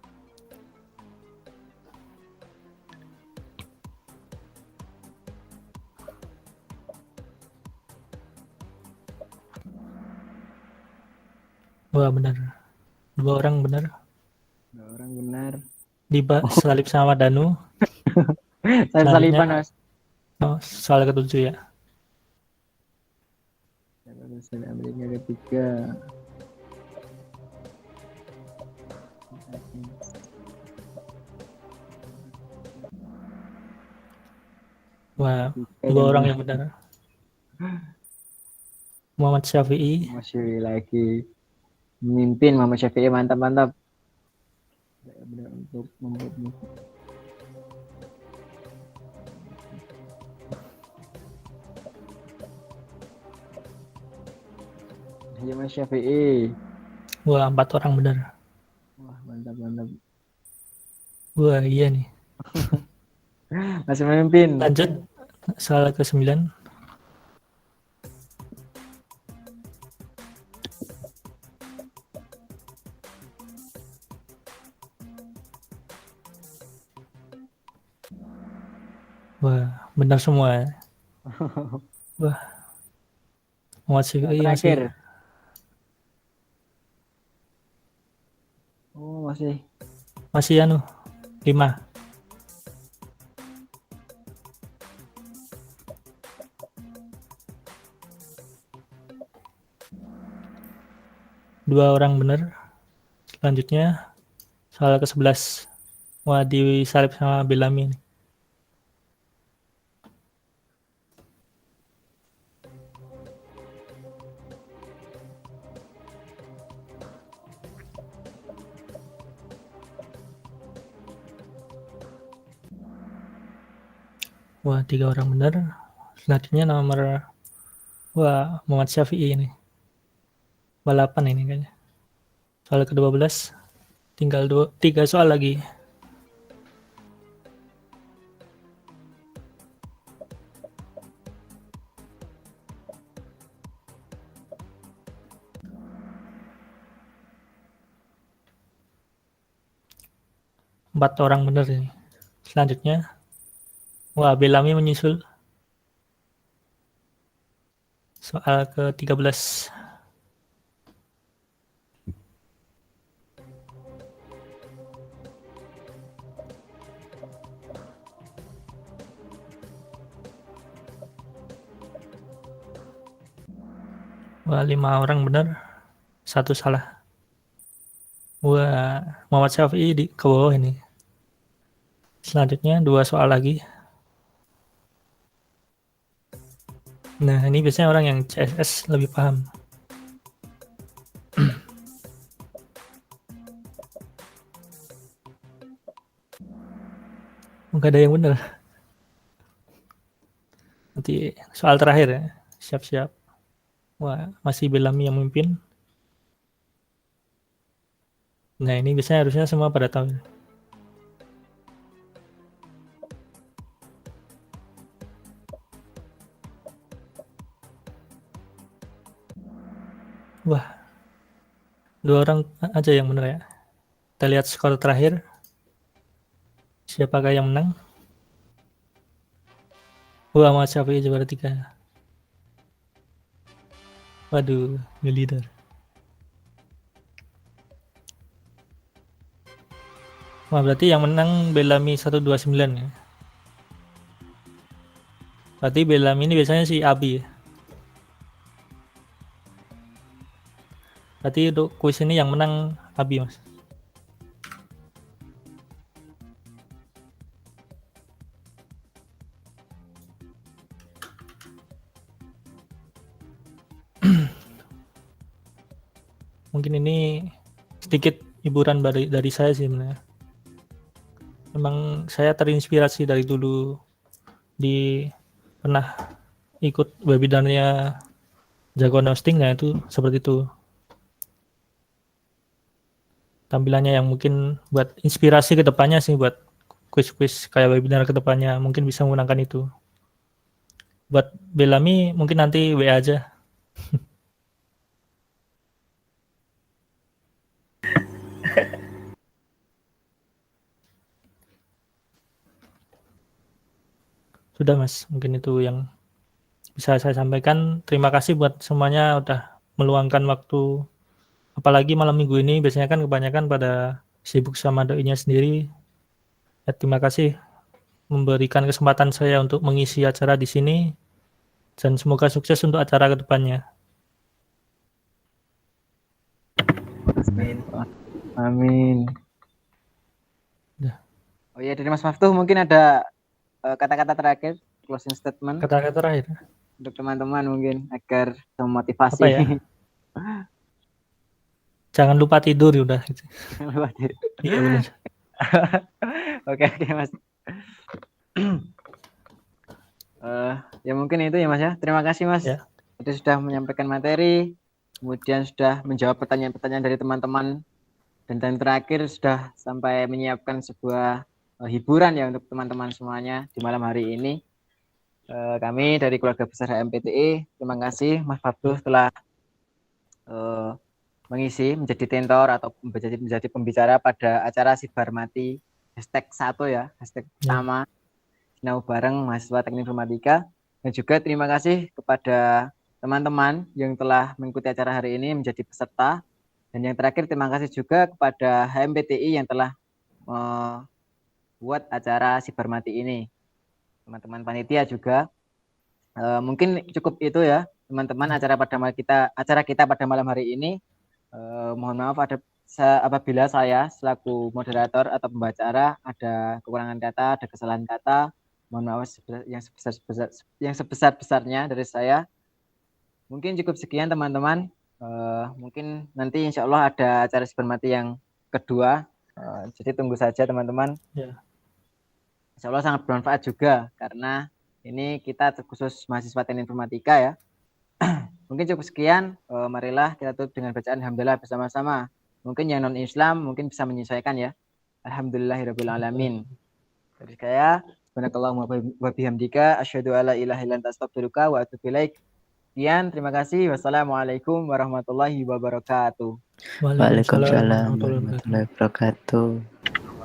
wah benar. Dua orang benar. dua orang benar. Salib sama Danu. Saliban, Mas. Oh, soal ketujuh ya. Lulusan Amerika ketiga. Wah, dua orang yang benar. Muhammad Syafi'i. Masih lagi memimpin Muhammad Syafi'i, mantap, mantap. Benar untuk membuat musik. Iya, Mas Syafi'i. Wah, 4 orang benar. Wah, mantap, mantap. Wah, iya nih. Masih memimpin. Lanjut soal ke-9. Wah, benar semua. Wah, masih Terakhir. Oh, masih 5. Dua orang benar. Selanjutnya soal ke-11. Wah, disalib sama Bellamy nih. Wah, 3 orang benar. Selanjutnya nomor Muhammad Syafi'i ini. Balapan ini kayaknya. Soal ke-12. Tinggal 3 soal lagi. Empat orang benar ini. Selanjutnya, Bellamy menyusul. Soal ke-13. Wah, 5 orang benar. 1 salah. Wah, Muhammad Syafi'i ke bawah ini. Selanjutnya 2 soal lagi. Nah, ini biasanya orang yang CSS lebih paham. Nggak ada yang benar. Nanti soal terakhir ya. Siap-siap. Wah, masih Bellamy yang memimpin. Nah, ini biasanya harusnya semua pada tahu. Wah, 2 orang aja yang benar ya. Kita lihat skor terakhir. Siapakah yang menang? Wah, Mas Syafi'i juara 3. Waduh, new leader. Wah, berarti yang menang Bellamy 129 ya. Berarti Bellamy ini biasanya si Abi ya. Berarti untuk kuis ini yang menang Abi, Mas. Mungkin ini sedikit hiburan dari saya sih sebenarnya. Memang saya terinspirasi dari dulu pernah ikut webinarnya Jagoan Hosting, nah itu seperti itu. Tampilannya yang mungkin buat inspirasi ke depannya sih, buat kuis-kuis kayak webinar ke depannya mungkin bisa menggunakan itu. Buat Bellamy mungkin nanti WA aja. Sudah Mas, mungkin itu yang bisa saya sampaikan. Terima kasih buat semuanya udah meluangkan waktu. Apalagi malam minggu ini biasanya kan kebanyakan pada sibuk sama doinya sendiri. Ya, terima kasih memberikan kesempatan saya untuk mengisi acara di sini dan semoga sukses untuk acara kedepannya. Amin. Amin. Ya. Oh iya, dari Mas Maftuh mungkin ada kata-kata terakhir, closing statement Kata-kata terakhir. untuk teman-teman mungkin agar memotivasi. Apa ya? Jangan lupa tidur udah. Iya benar. Oke Mas. Ya mungkin itu ya Mas ya. Terima kasih Mas. Ya. Jadi sudah menyampaikan materi, kemudian sudah menjawab pertanyaan-pertanyaan dari teman-teman, dan terakhir sudah sampai menyiapkan sebuah hiburan ya untuk teman-teman semuanya di malam hari ini. Kami dari keluarga besar HMPTI, terima kasih Mas Fabdu telah mengisi menjadi tentor atau menjadi pembicara pada acara Sibar Mati #1 ya, hashtag pertama Sinau Bareng Mahasiswa Teknik Informatika. Dan juga terima kasih kepada teman-teman yang telah mengikuti acara hari ini menjadi peserta. Dan yang terakhir terima kasih juga kepada HMPTI yang telah membuat acara Sibar Mati ini. Teman-teman panitia juga. Mungkin cukup itu ya teman-teman acara kita pada malam hari ini. Mohon maaf apabila saya selaku moderator atau pembicara ada kekurangan kata, ada kesalahan kata. Mohon maaf yang sebesar-besarnya dari saya. Mungkin cukup sekian teman-teman. Mungkin nanti insya Allah ada acara Sibar Mati yang kedua. Jadi tunggu saja teman-teman. Ya. Insya Allah sangat bermanfaat juga karena ini kita khusus mahasiswa teknik informatika ya. Mungkin cukup sekian. Marilah kita tutup dengan bacaan alhamdulillah bersama-sama. Mungkin yang non Islam mungkin bisa menyesuaikan ya. Alhamdulillahirabbil alamin. Dari saya, subhanakallahumma wa bihamdika asyhadu alla ilaha illa anta astaghfiruka wa atubu ilaik. Sekian, terima kasih. Wassalamualaikum warahmatullahi wabarakatuh. Waalaikumsalam warahmatullahi wabarakatuh. Terima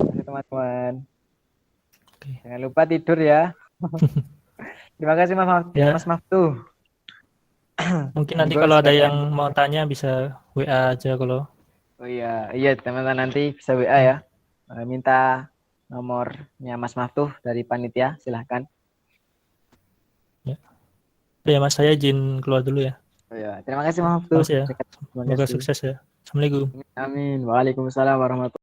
kasih teman-teman. Jangan lupa tidur ya. Terima kasih Mas Maftuh. Mungkin nanti kalau ada yang mau tanya bisa WA aja kalau. Oh iya teman-teman nanti bisa WA ya. Minta nomornya Mas Maftuh dari panitia, silahkan. Ya Mas, saya izin keluar dulu ya. Oh iya, terima kasih Mas Maftuh. Terima kasih ya. Semoga sukses ya. Assalamualaikum. Amin. Waalaikumsalam warahmatullahi wabarakatuh.